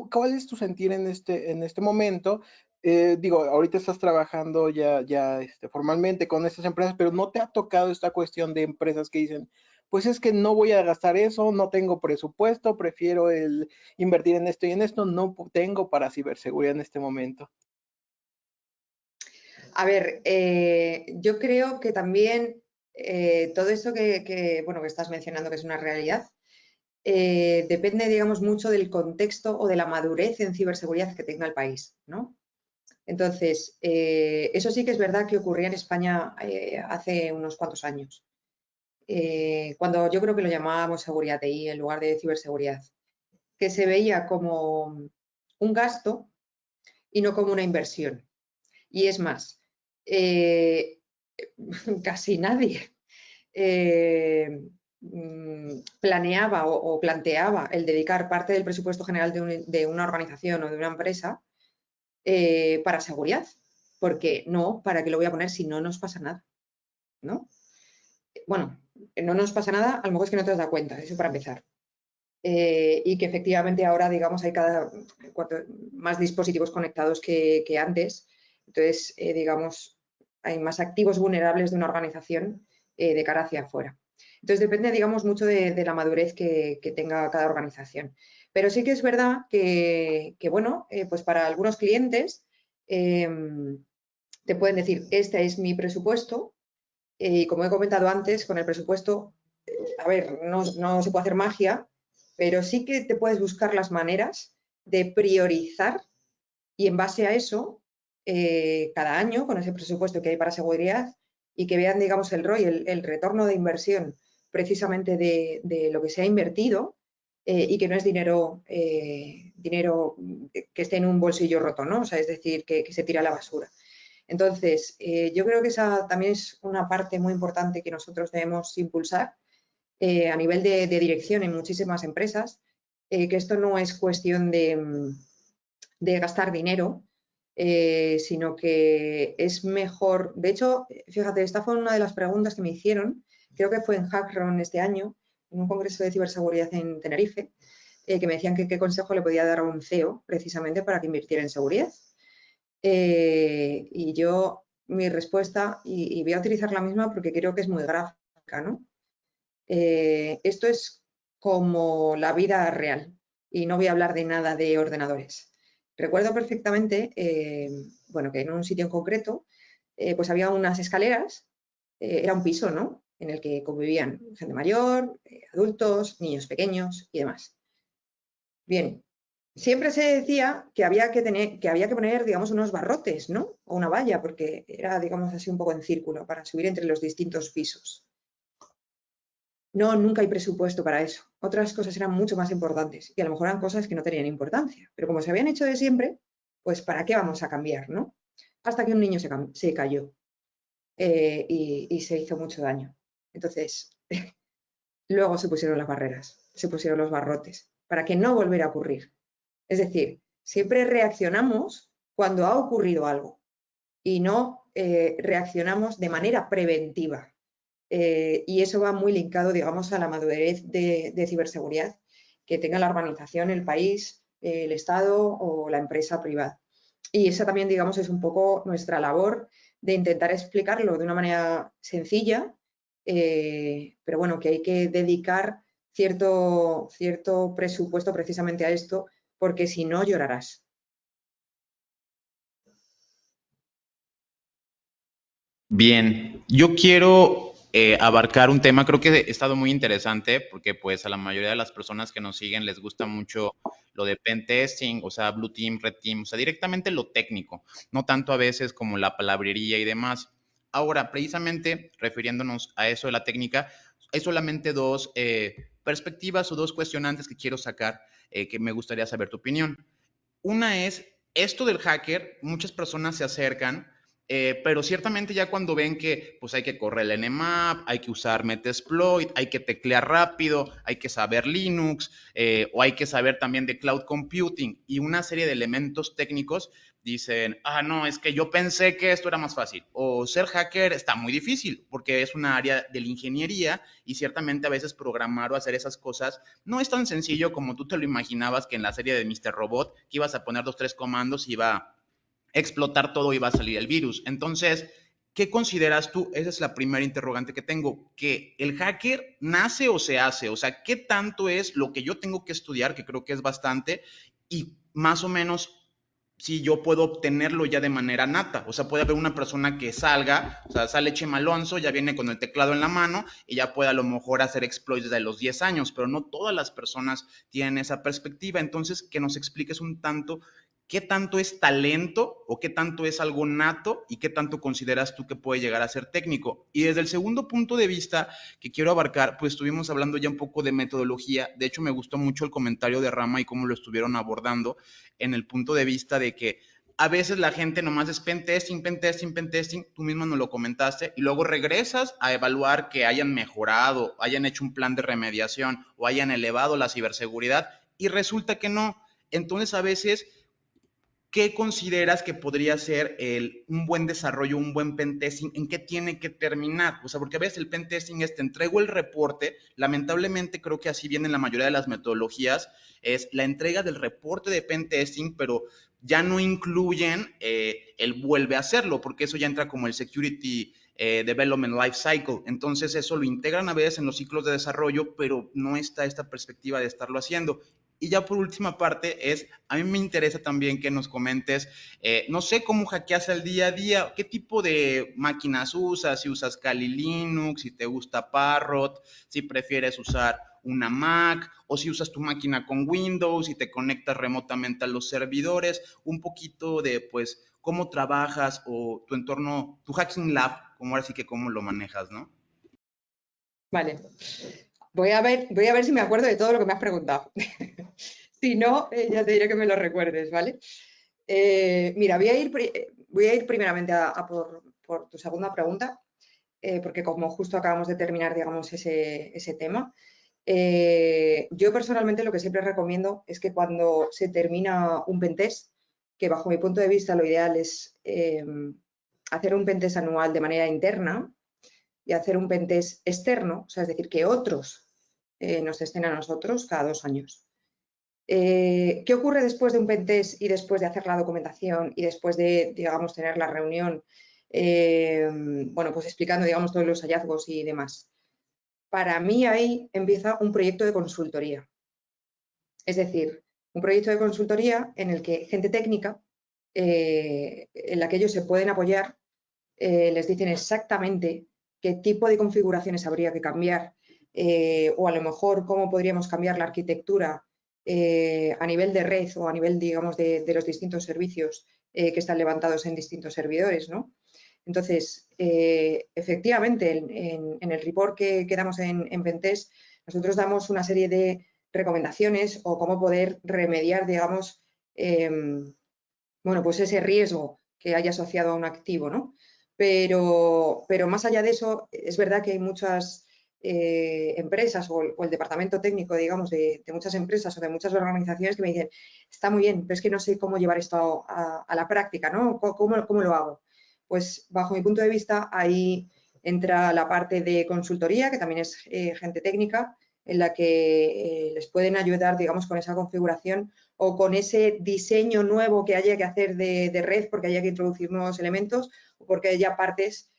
¿cuál es tu sentir en este momento? Digo, ahorita estás trabajando ya formalmente con estas empresas, pero ¿no te ha tocado esta cuestión de empresas que dicen, pues es que no voy a gastar eso, no tengo presupuesto, prefiero invertir en esto y en esto, no tengo para ciberseguridad en este momento?
A ver, yo creo que también todo esto que estás mencionando que es una realidad, depende, digamos, mucho del contexto o de la madurez en ciberseguridad que tenga el país, ¿no? Entonces, eso sí que es verdad que ocurría en España hace unos cuantos años, cuando yo creo que lo llamábamos seguridad TI en lugar de ciberseguridad, que se veía como un gasto y no como una inversión. Y es más, casi nadie planeaba o planteaba el dedicar parte del presupuesto general de una organización o de una empresa para seguridad. Porque no, ¿para qué lo voy a poner si no nos pasa nada? ¿No? Bueno, no nos pasa nada, a lo mejor es que no te has dado cuenta, eso para empezar. Y que efectivamente ahora, digamos, hay más dispositivos conectados que antes. Entonces, digamos, hay más activos vulnerables de una organización de cara hacia afuera. Entonces, depende, digamos, mucho de la madurez que tenga cada organización. Pero sí que es verdad que bueno, pues para algunos clientes te pueden decir, este es mi presupuesto, y como he comentado antes, con el presupuesto, a ver, no se puede hacer magia, pero sí que te puedes buscar las maneras de priorizar y en base a eso, cada año, con ese presupuesto que hay para seguridad, y que vean, digamos, el ROI, el retorno de inversión precisamente de lo que se ha invertido, y que no es dinero que esté en un bolsillo roto, ¿no? O sea, es decir, que se tira a la basura. Entonces, yo creo que esa también es una parte muy importante que nosotros debemos impulsar a nivel de dirección en muchísimas empresas, que esto no es cuestión de gastar dinero, sino que es mejor. De hecho, fíjate, esta fue una de las preguntas que me hicieron, creo que fue en HackRun este año, en un congreso de ciberseguridad en Tenerife, que me decían que qué consejo le podía dar a un CEO precisamente para que invirtiera en seguridad. Y yo, mi respuesta, y voy a utilizar la misma porque creo que es muy gráfica, ¿no? Esto es como la vida real y no voy a hablar de nada de ordenadores. Recuerdo perfectamente, bueno, que en un sitio en concreto, pues había unas escaleras, era un piso, ¿no? En el que convivían gente mayor, adultos, niños pequeños y demás. Bien, siempre se decía que había que poner, digamos, unos barrotes, ¿no? O una valla, porque era, digamos, así un poco en círculo para subir entre los distintos pisos. No, nunca hay presupuesto para eso. Otras cosas eran mucho más importantes y a lo mejor eran cosas que no tenían importancia. Pero como se habían hecho de siempre, pues ¿para qué vamos a cambiar, no? Hasta que un niño se cayó y se hizo mucho daño. Entonces, luego se pusieron las barreras, se pusieron los barrotes, para que no volviera a ocurrir. Es decir, siempre reaccionamos cuando ha ocurrido algo y no reaccionamos de manera preventiva. Y eso va muy linkado, digamos, a la madurez de ciberseguridad que tenga la organización, el país, el Estado o la empresa privada. Y esa también, digamos, es un poco nuestra labor de intentar explicarlo de una manera sencilla, pero bueno, que hay que dedicar cierto presupuesto precisamente a esto, porque si no, llorarás.
Bien, yo quiero abarcar un tema, creo que ha estado muy interesante porque pues a la mayoría de las personas que nos siguen les gusta mucho lo de pentesting, o sea, Blue Team, Red Team, o sea, directamente lo técnico, no tanto a veces como la palabrería y demás. Ahora, precisamente refiriéndonos a eso de la técnica, hay solamente dos perspectivas o dos cuestionantes que quiero sacar, que me gustaría saber tu opinión. Una es, esto del hacker, muchas personas se acercan, pero ciertamente ya cuando ven que pues hay que correr el Nmap, hay que usar Metasploit, hay que teclear rápido, hay que saber Linux, o hay que saber también de Cloud Computing y una serie de elementos técnicos, dicen, no, es que yo pensé que esto era más fácil. O ser hacker está muy difícil porque es una área de la ingeniería y ciertamente a veces programar o hacer esas cosas no es tan sencillo como tú te lo imaginabas que en la serie de Mr. Robot, que ibas a poner 2, 3 comandos y iba a explotar todo y iba a salir el virus. Entonces, ¿qué consideras tú? Esa es la primera interrogante que tengo, que el hacker nace o se hace, o sea, ¿qué tanto es lo que yo tengo que estudiar, que creo que es bastante, y más o menos si yo puedo obtenerlo ya de manera nata? O sea, puede haber una persona que salga, o sea, sale Chema Alonso, ya viene con el teclado en la mano y ya puede a lo mejor hacer exploits desde los 10 años, pero no todas las personas tienen esa perspectiva. Entonces, que nos expliques un tanto qué tanto es talento o qué tanto es algo nato y qué tanto consideras tú que puede llegar a ser técnico. Y desde el segundo punto de vista que quiero abarcar, pues estuvimos hablando ya un poco de metodología. De hecho, me gustó mucho el comentario de Rama y cómo lo estuvieron abordando en el punto de vista de que a veces la gente nomás es pentesting, tú mismo nos lo comentaste, y luego regresas a evaluar que hayan mejorado, hayan hecho un plan de remediación o hayan elevado la ciberseguridad y resulta que no. Entonces, a veces ¿qué consideras que podría ser un buen desarrollo, un buen pentesting? ¿En qué tiene que terminar? O sea, porque a veces el pentesting es, te entrego el reporte, lamentablemente creo que así viene la mayoría de las metodologías, es la entrega del reporte de pentesting, pero ya no incluyen el vuelve a hacerlo, porque eso ya entra como el security development life cycle. Entonces eso lo integran a veces en los ciclos de desarrollo, pero no está esta perspectiva de estarlo haciendo. Y ya por última parte es, a mí me interesa también que nos comentes, no sé cómo hackeas el día a día, qué tipo de máquinas usas, si usas Kali Linux, si te gusta Parrot, si prefieres usar una Mac o si usas tu máquina con Windows y te conectas remotamente a los servidores, un poquito de pues cómo trabajas o tu entorno, tu hacking lab, como ahora sí que cómo lo manejas, ¿no?
Vale. Voy a ver si me acuerdo de todo lo que me has preguntado. Si no, ya te diré que me lo recuerdes, ¿vale? Mira, voy a ir primeramente por tu segunda pregunta, porque como justo acabamos de terminar, digamos, ese tema. Yo personalmente lo que siempre recomiendo es que cuando se termina un pentest, que bajo mi punto de vista lo ideal es hacer un pentest anual de manera interna y hacer un pentest externo, o sea, es decir, que otros nos testen a nosotros cada 2 años. ¿Qué ocurre después de un pentest y después de hacer la documentación y después de, digamos, tener la reunión, bueno, pues explicando, digamos, todos los hallazgos y demás? Para mí ahí empieza un proyecto de consultoría. Es decir, un proyecto de consultoría en el que gente técnica, en la que ellos se pueden apoyar, les dicen exactamente qué tipo de configuraciones habría que cambiar o a lo mejor cómo podríamos cambiar la arquitectura a nivel de red o a nivel, digamos, de los distintos servicios que están levantados en distintos servidores, ¿no? Entonces, efectivamente, en el report que damos en Pentest, nosotros damos una serie de recomendaciones o cómo poder remediar, digamos, bueno, pues ese riesgo que haya asociado a un activo, ¿no? Pero más allá de eso, es verdad que hay muchas empresas o el departamento técnico, digamos, de muchas empresas o de muchas organizaciones que me dicen, está muy bien, pero es que no sé cómo llevar esto a la práctica, ¿no? ¿Cómo lo hago? Pues bajo mi punto de vista, ahí entra la parte de consultoría, que también es gente técnica, en la que les pueden ayudar, digamos, con esa configuración o con ese diseño nuevo que haya que hacer de red porque haya que introducir nuevos elementos o porque haya partes,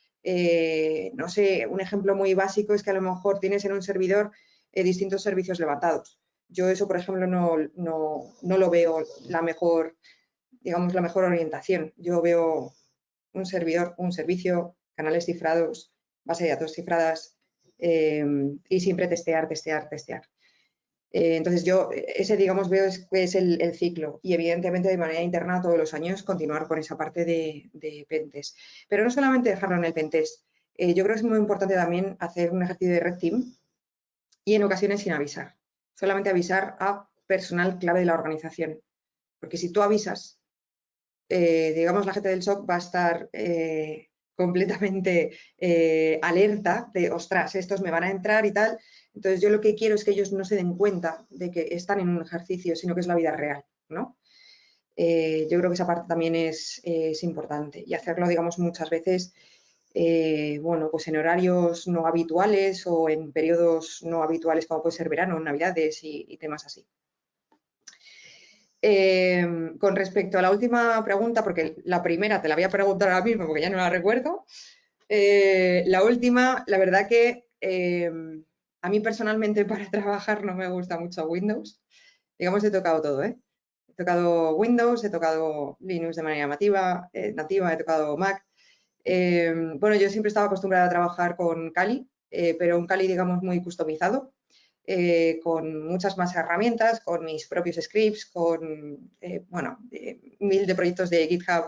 no sé, un ejemplo muy básico es que a lo mejor tienes en un servidor distintos servicios levantados. Yo eso, por ejemplo, no lo veo la mejor, digamos, la mejor orientación. Yo veo un servidor, un servicio, canales cifrados, base de datos cifradas y siempre testear. Entonces yo, ese digamos veo es el ciclo y evidentemente de manera interna todos los años continuar con esa parte de pentest. Pero no solamente dejarlo en el pentest, yo creo que es muy importante también hacer un ejercicio de red team y en ocasiones sin avisar, solamente avisar a personal clave de la organización. Porque si tú avisas, digamos la gente del SOC va a estar completamente alerta de, ostras, estos me van a entrar y tal. Entonces yo lo que quiero es que ellos no se den cuenta de que están en un ejercicio, sino que es la vida real, ¿no? Yo creo que esa parte también es importante y hacerlo, digamos, muchas veces, bueno, pues en horarios no habituales o en periodos no habituales como puede ser verano, navidades y temas así. Con respecto a la última pregunta, porque la primera te la voy a preguntar ahora mismo porque ya no la recuerdo, la última, la verdad que a mí personalmente para trabajar no me gusta mucho Windows. Digamos, he tocado todo, ¿eh? He tocado Windows, he tocado Linux de manera nativa, he tocado Mac. Bueno, yo siempre estaba acostumbrada a trabajar con Kali, pero un Kali, digamos, muy customizado. Con muchas más herramientas, con mis propios scripts, con, bueno, mil de proyectos de GitHub,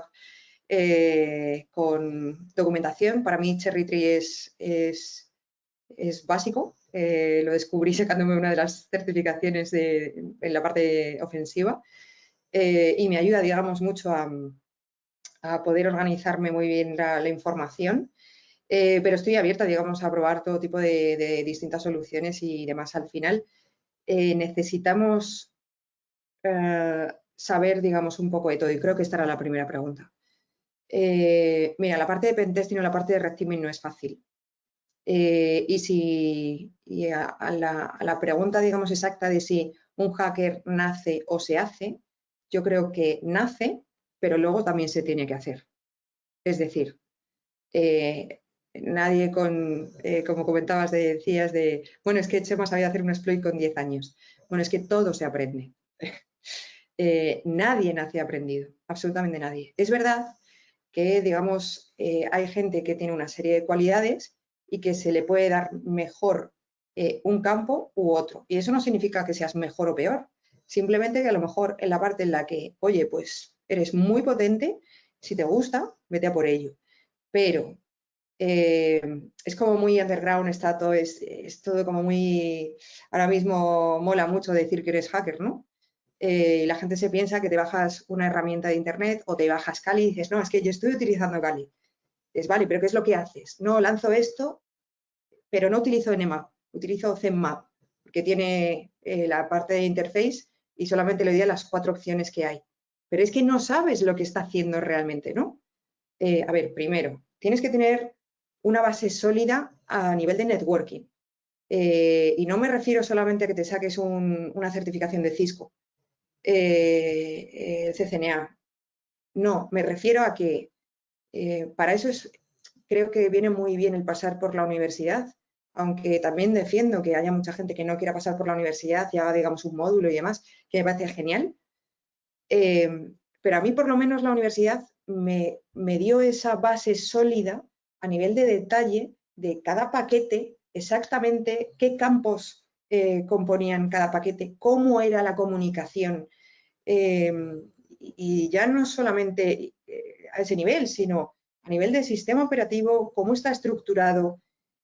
con documentación. Para mí Cherry Tree es básico. Lo descubrí sacándome una de las certificaciones en la parte ofensiva y me ayuda, digamos, mucho a poder organizarme muy bien la información. Pero estoy abierta, digamos, a probar todo tipo de distintas soluciones y demás. Al final necesitamos saber, digamos, un poco de todo, y creo que esta era la primera pregunta. Mira, la parte de pentesting o la parte de red teaming no es fácil. Y a la pregunta, digamos, exacta de si un hacker nace o se hace, yo creo que nace, pero luego también se tiene que hacer. Es decir, nadie como comentabas, decías bueno, es que Chema sabía hacer un exploit con 10 años. Bueno, es que todo se aprende. Nadie nace aprendido, absolutamente nadie. Es verdad que, digamos, hay gente que tiene una serie de cualidades y que se le puede dar mejor un campo u otro. Y eso no significa que seas mejor o peor, simplemente que a lo mejor en la parte en la que, oye, pues eres muy potente, si te gusta, vete a por ello. Pero es como muy underground, está todo, es todo como muy, ahora mismo mola mucho decir que eres hacker, ¿no? La gente se piensa que te bajas una herramienta de internet o te bajas Kali y dices, no, es que yo estoy utilizando Kali. Dices, vale, pero ¿qué es lo que haces? No, lanzo esto, pero no utilizo Nmap, utilizo Zenmap, porque tiene la parte de interface y solamente le doy a las 4 opciones que hay. Pero es que no sabes lo que está haciendo realmente, ¿no? A ver, primero, tienes que tener una base sólida a nivel de networking. Y no me refiero solamente a que te saques una certificación de Cisco, CCNA. No, me refiero a que para eso creo que viene muy bien el pasar por la universidad, aunque también defiendo que haya mucha gente que no quiera pasar por la universidad y haga, digamos, un módulo y demás, que me parece genial. Pero a mí, por lo menos, la universidad me dio esa base sólida a nivel de detalle de cada paquete, exactamente qué campos componían cada paquete, cómo era la comunicación. Y ya no solamente a ese nivel, sino a nivel del sistema operativo, cómo está estructurado,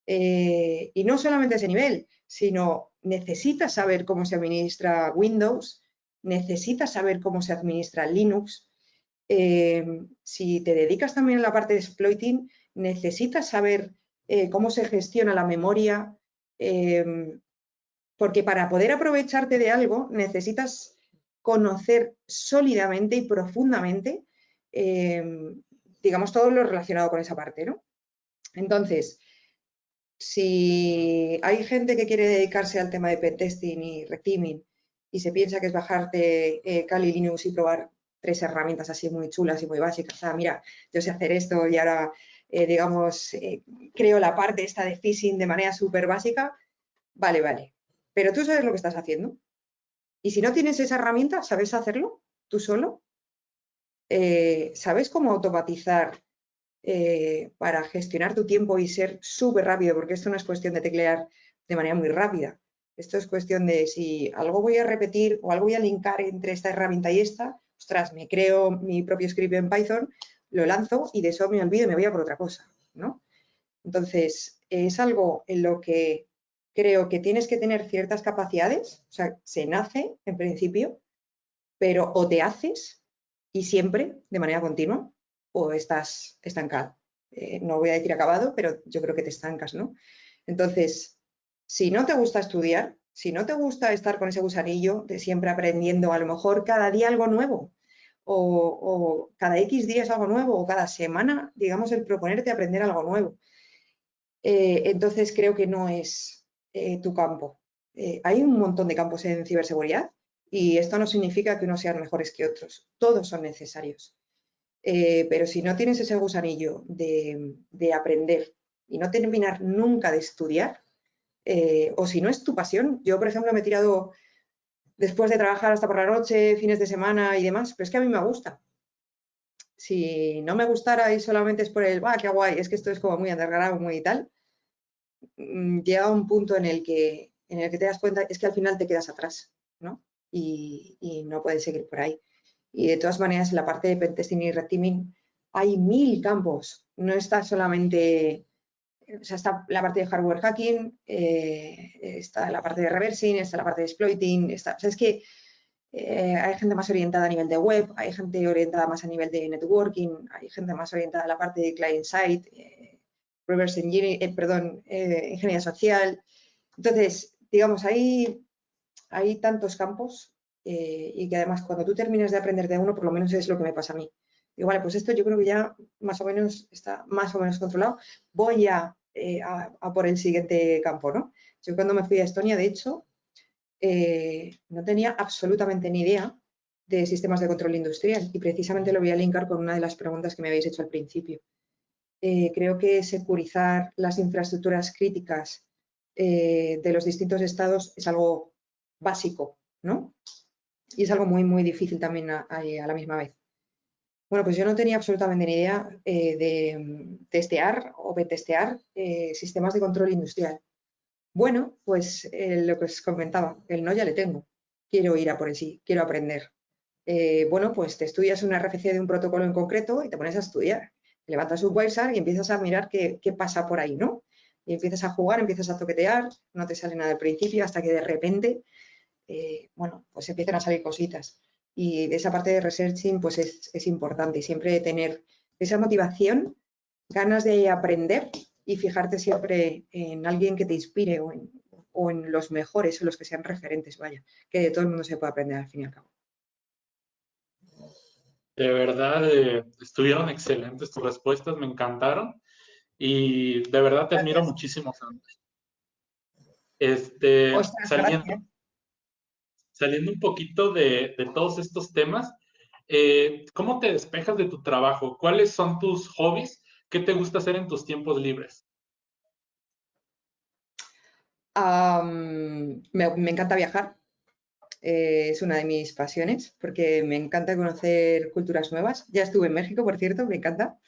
y no solamente a ese nivel, sino necesitas saber cómo se administra Windows, necesitas saber cómo se administra Linux. Si te dedicas también a la parte de exploiting, necesitas saber cómo se gestiona la memoria, porque para poder aprovecharte de algo necesitas conocer sólidamente y profundamente, digamos, todo lo relacionado con esa parte, ¿no? Entonces, si hay gente que quiere dedicarse al tema de pentesting y red teaming y se piensa que es bajarte Kali Linux y probar 3 herramientas así muy chulas y muy básicas, mira, yo sé hacer esto y ahora, digamos, creo la parte esta de phishing de manera súper básica, vale, pero tú sabes lo que estás haciendo. Y si no tienes esa herramienta, ¿sabes hacerlo tú solo? ¿Sabes cómo automatizar para gestionar tu tiempo y ser súper rápido? Porque esto no es cuestión de teclear de manera muy rápida. Esto es cuestión de si algo voy a repetir o algo voy a linkar entre esta herramienta y esta, ostras, me creo mi propio script en Python, lo lanzo y de eso me olvido y me voy a por otra cosa, ¿no? Entonces, es algo en lo que creo que tienes que tener ciertas capacidades, o sea, se nace en principio, pero o te haces y siempre, de manera continua, o estás estancado. No voy a decir acabado, pero yo creo que te estancas, ¿no? Entonces, si no te gusta estudiar, si no te gusta estar con ese gusanillo de siempre aprendiendo, a lo mejor cada día algo nuevo, o cada X días algo nuevo, o cada semana, digamos, el proponerte aprender algo nuevo, entonces creo que no es tu campo. Hay un montón de campos en ciberseguridad y esto no significa que unos sean mejores que otros. Todos son necesarios. Pero si no tienes ese gusanillo de aprender y no terminar nunca de estudiar, o si no es tu pasión, yo por ejemplo me he tirado después de trabajar hasta por la noche, fines de semana y demás, pero es que a mí me gusta. Si no me gustara y solamente es por el, qué guay, es que esto es como muy underground, muy tal, llega un punto en el que te das cuenta es que al final te quedas atrás, ¿no? Y no puedes seguir por ahí. Y de todas maneras, en la parte de pentesting y red teaming hay 1000 campos. No está solamente, o sea, está la parte de hardware hacking, está la parte de reversing, está la parte de exploiting, o sea, es que hay gente más orientada a nivel de web, hay gente orientada más a nivel de networking, hay gente más orientada a la parte de client-side, reverse engineering, ingeniería social. Entonces, digamos, hay tantos campos y que además cuando tú terminas de aprender de uno, por lo menos es lo que me pasa a mí. Digo, vale, pues esto yo creo que ya más o menos está más o menos controlado. Voy a por el siguiente campo, ¿no? Yo cuando me fui a Estonia, de hecho, no tenía absolutamente ni idea de sistemas de control industrial y precisamente lo voy a linkar con una de las preguntas que me habéis hecho al principio. Creo que securizar las infraestructuras críticas de los distintos estados es algo básico, ¿no? Y es algo muy, muy difícil también a la misma vez. Bueno, pues yo no tenía absolutamente ni idea de testear o testear sistemas de control industrial. Bueno, pues lo que os comentaba, el no ya le tengo. Quiero ir a por el sí, quiero aprender. Bueno, pues te estudias una RFC de un protocolo en concreto y te pones a estudiar. Te levantas un Wireshark y empiezas a mirar qué pasa por ahí, ¿no? Y empiezas a jugar, empiezas a toquetear, no te sale nada al principio hasta que de repente, bueno, pues empiezan a salir cositas. Y de esa parte de researching, pues es importante siempre tener esa motivación, ganas de aprender y fijarte siempre en alguien que te inspire o en los mejores o los que sean referentes, vaya, que de todo el mundo se puede aprender al fin y al cabo.
De verdad, estuvieron excelentes tus respuestas, me encantaron y de verdad te admiro muchísimo, Sandra.
Ostras,
Saliendo, saliendo un poquito de todos estos temas, ¿cómo te despejas de tu trabajo? ¿Cuáles son tus hobbies? ¿Qué te gusta hacer en tus tiempos libres?
Me encanta viajar, es una de mis pasiones porque me encanta conocer culturas nuevas. Ya estuve en México, por cierto, me encanta.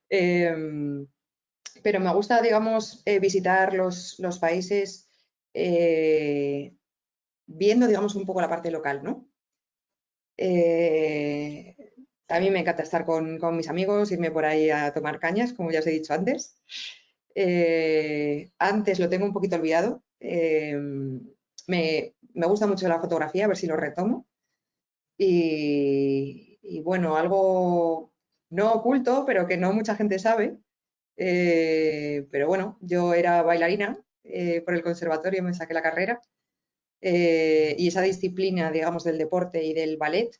Pero me gusta, digamos, visitar los países viendo, digamos, un poco la parte local, ¿no? A mí me encanta estar con mis amigos, irme por ahí a tomar cañas, como ya os he dicho antes. Antes lo tengo un poquito olvidado. Me gusta mucho la fotografía, a ver si lo retomo. Y bueno, algo no oculto, pero que no mucha gente sabe. Pero bueno, yo era bailarina por el conservatorio, me saqué la carrera. Y esa disciplina, digamos, del deporte y del ballet,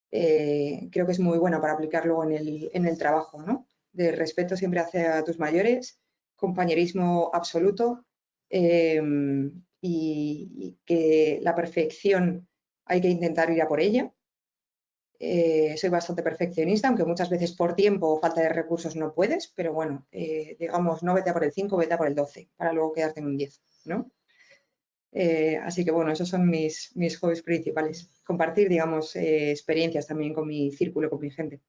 creo que es muy buena para aplicarlo en el trabajo, ¿no? De respeto siempre hacia tus mayores, compañerismo absoluto y que la perfección hay que intentar ir a por ella. Soy bastante perfeccionista, aunque muchas veces por tiempo o falta de recursos no puedes, pero bueno, digamos, no vete a por el 5, vete a por el 12, para luego quedarte en un 10, ¿no? Así que bueno, esos son mis hobbies principales. Compartir, digamos, experiencias también con mi círculo, con mi gente.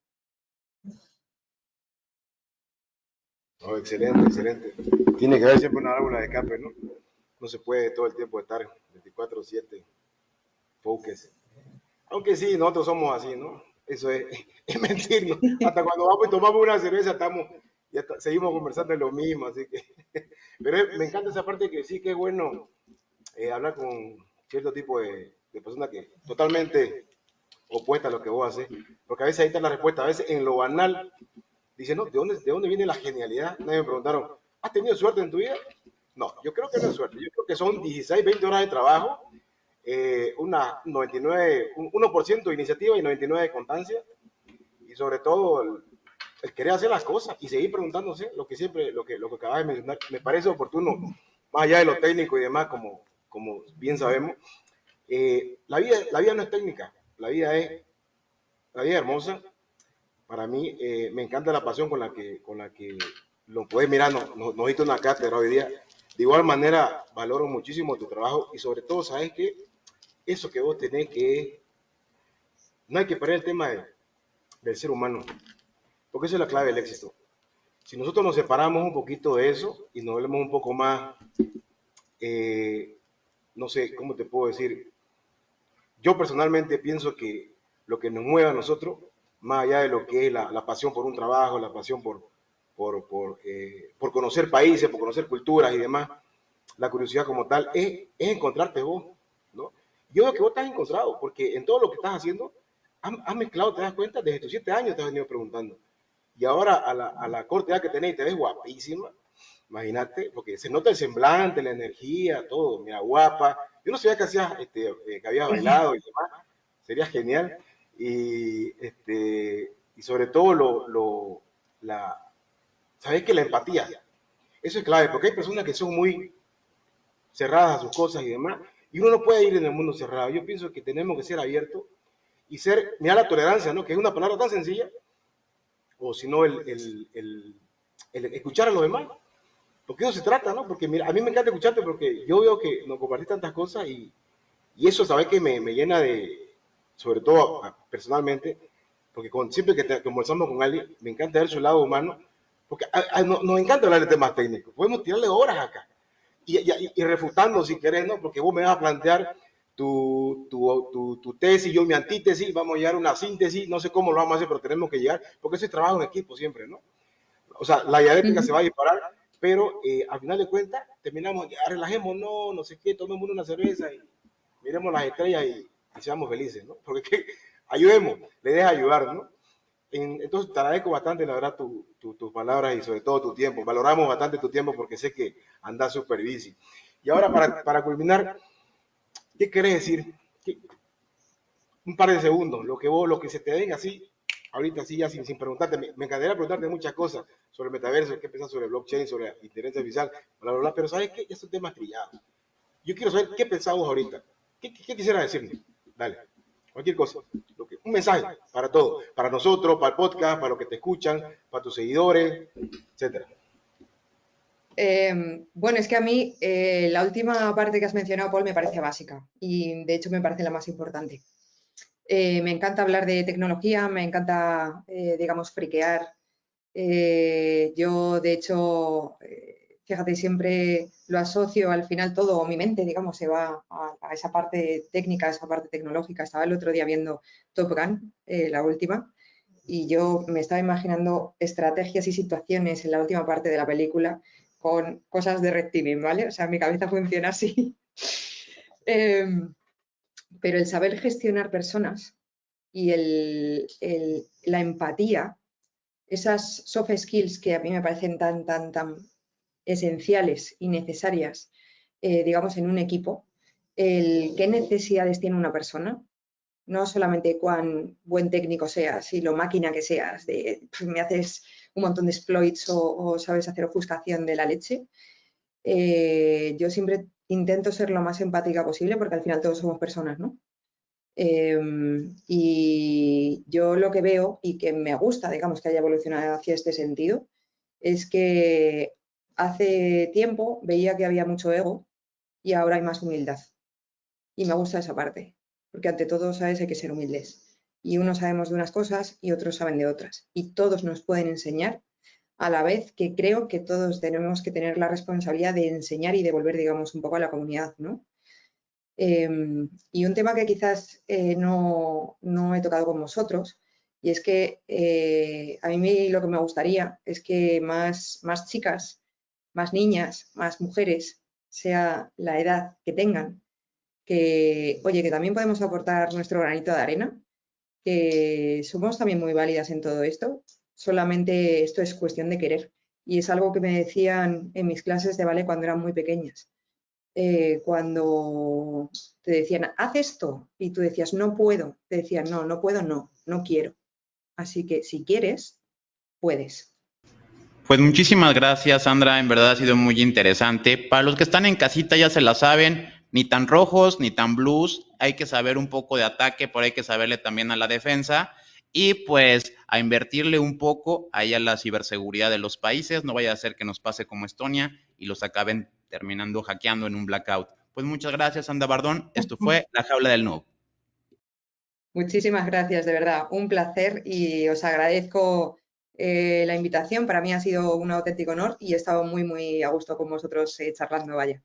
Oh, excelente, excelente. Tiene que haber siempre una válvula de escape, ¿no? No se puede todo el tiempo estar 24/7 focus. Aunque sí, nosotros somos así, ¿no? Eso es mentirnos. Hasta cuando vamos y tomamos una cerveza, seguimos conversando de lo mismo, así que... Pero me encanta esa parte que sí que es bueno hablar con cierto tipo de personas que totalmente opuesta a lo que vos haces, porque a veces ahí está la respuesta, a veces en lo banal, dice, no, ¿de dónde viene la genialidad? Nadie me preguntaron, ¿has tenido suerte en tu vida? No, yo creo que no es suerte, yo creo que son 16, 20 horas de trabajo, una 99, 1% de iniciativa y 99% de constancia, y sobre todo el querer hacer las cosas y seguir preguntándose lo que siempre, lo que acabas de mencionar, me parece oportuno, más allá de lo técnico y demás, como bien sabemos, la vida no es técnica, la vida es hermosa. Para mí me encanta la pasión con la que lo puedes mirar, nos diste una cátedra hoy día. De igual manera, valoro muchísimo tu trabajo y sobre todo, sabes que eso que vos tenés que no hay que perder el tema del ser humano, porque eso es la clave del éxito. Si nosotros nos separamos un poquito de eso y nos volvemos un poco más, no sé, ¿cómo te puedo decir? Yo personalmente pienso que lo que nos mueve a nosotros, más allá de lo que es la pasión por un trabajo, la pasión por conocer países, por conocer culturas y demás, la curiosidad como tal, es encontrarte vos, ¿no? Yo veo que vos estás encontrado, porque en todo lo que estás haciendo, has mezclado, te das cuenta, desde tus 7 años te has venido preguntando. Y ahora a la corta edad que tenés, te ves guapísima, imagínate, porque se nota el semblante, la energía, todo, mira, guapa, Yo no sabía que hacías, que habías bailado y demás, sería genial. Y sobre todo ¿sabes que la empatía? Eso es clave, porque hay personas que son muy cerradas a sus cosas y demás, y uno no puede ir en el mundo cerrado. Yo pienso que tenemos que ser abiertos y mirar la tolerancia, ¿no? Que es una palabra tan sencilla, o si no, el escuchar a los demás, porque eso se trata, ¿no? Porque mira, a mí me encanta escucharte porque yo veo que nos compartís tantas cosas y eso, ¿sabes? Que me llena sobre todo personalmente, porque siempre que conversamos con alguien, me encanta ver su lado humano, porque nos encanta hablar de temas técnicos, podemos tirarle horas acá, y refutando si querés, ¿no? Porque vos me vas a plantear tu tesis, yo mi antítesis, vamos a llegar a una síntesis, no sé cómo lo vamos a hacer, pero tenemos que llegar, porque eso es trabajo en equipo siempre, ¿no? O sea, la dialéctica se va a disparar, pero al final de cuentas terminamos, ya relajemos, no sé qué, tomemos una cerveza y miremos las estrellas y seamos felices, ¿no? Porque ayudemos, le deja ayudar, ¿no? Entonces te agradezco bastante, la verdad, tus palabras y sobre todo tu tiempo. Valoramos bastante tu tiempo porque sé que andas súper busy. Y ahora, para culminar, ¿qué querés decir? Un par de segundos, lo que se te den así, ahorita así ya sin preguntarte. Me encantaría preguntarte muchas cosas sobre el metaverso, qué piensas sobre blockchain, sobre la inteligencia artificial, bla, bla, bla, pero ¿sabes qué? Ya son temas trillados. Yo quiero saber qué pensamos ahorita. ¿Qué quisiera decirme? Dale, cualquier cosa. Un mensaje para todos, para nosotros, para el podcast, para los que te escuchan, para tus seguidores, etcétera.
Bueno, es que a mí la última parte que has mencionado, Paul, me parece básica y de hecho me parece la más importante. Me encanta hablar de tecnología, me encanta, digamos, friquear. Yo, de hecho, fíjate, siempre lo asocio al final todo, o mi mente, digamos, se va a esa parte técnica, a esa parte tecnológica. Estaba el otro día viendo Top Gun, la última, y yo me estaba imaginando estrategias y situaciones en la última parte de la película con cosas de red teaming, ¿vale? O sea, mi cabeza funciona así. Pero el saber gestionar personas y la empatía, esas soft skills que a mí me parecen tan esenciales y necesarias, digamos, en un equipo, qué necesidades tiene una persona, no solamente cuán buen técnico seas y lo máquina que seas, me haces un montón de exploits o sabes hacer ofuscación de la leche. Yo siempre intento ser lo más empática posible porque al final todos somos personas, ¿no? Y yo lo que veo y que me gusta, digamos, que haya evolucionado hacia este sentido, es que hace tiempo veía que había mucho ego y ahora hay más humildad. Y me gusta esa parte, porque ante todo, sabes, hay que ser humildes. Y unos sabemos de unas cosas y otros saben de otras. Y todos nos pueden enseñar, a la vez que creo que todos tenemos que tener la responsabilidad de enseñar y devolver, digamos, un poco a la comunidad, ¿no? Y un tema que quizás no he tocado con vosotros, y es que a mí lo que me gustaría es que más chicas, más niñas, más mujeres, sea la edad que tengan, que, oye, que también podemos aportar nuestro granito de arena, que somos también muy válidas en todo esto, solamente esto es cuestión de querer. Y es algo que me decían en mis clases de ballet cuando eran muy pequeñas. Cuando te decían, haz esto, y tú decías, no puedo, te decían, no puedo, no quiero. Así que si quieres, puedes.
Pues muchísimas gracias, Sandra, en verdad ha sido muy interesante. Para los que están en casita ya se la saben, ni tan rojos ni tan blues, hay que saber un poco de ataque, pero hay que saberle también a la defensa y pues a invertirle un poco ahí a la ciberseguridad de los países, no vaya a ser que nos pase como Estonia y los acaben terminando hackeando en un blackout. Pues muchas gracias, Sandra Bardón, esto fue La Jaula del Noob.
Muchísimas gracias, de verdad, un placer y os agradezco la invitación. Para mí ha sido un auténtico honor y he estado muy a gusto con vosotros charlando, vaya.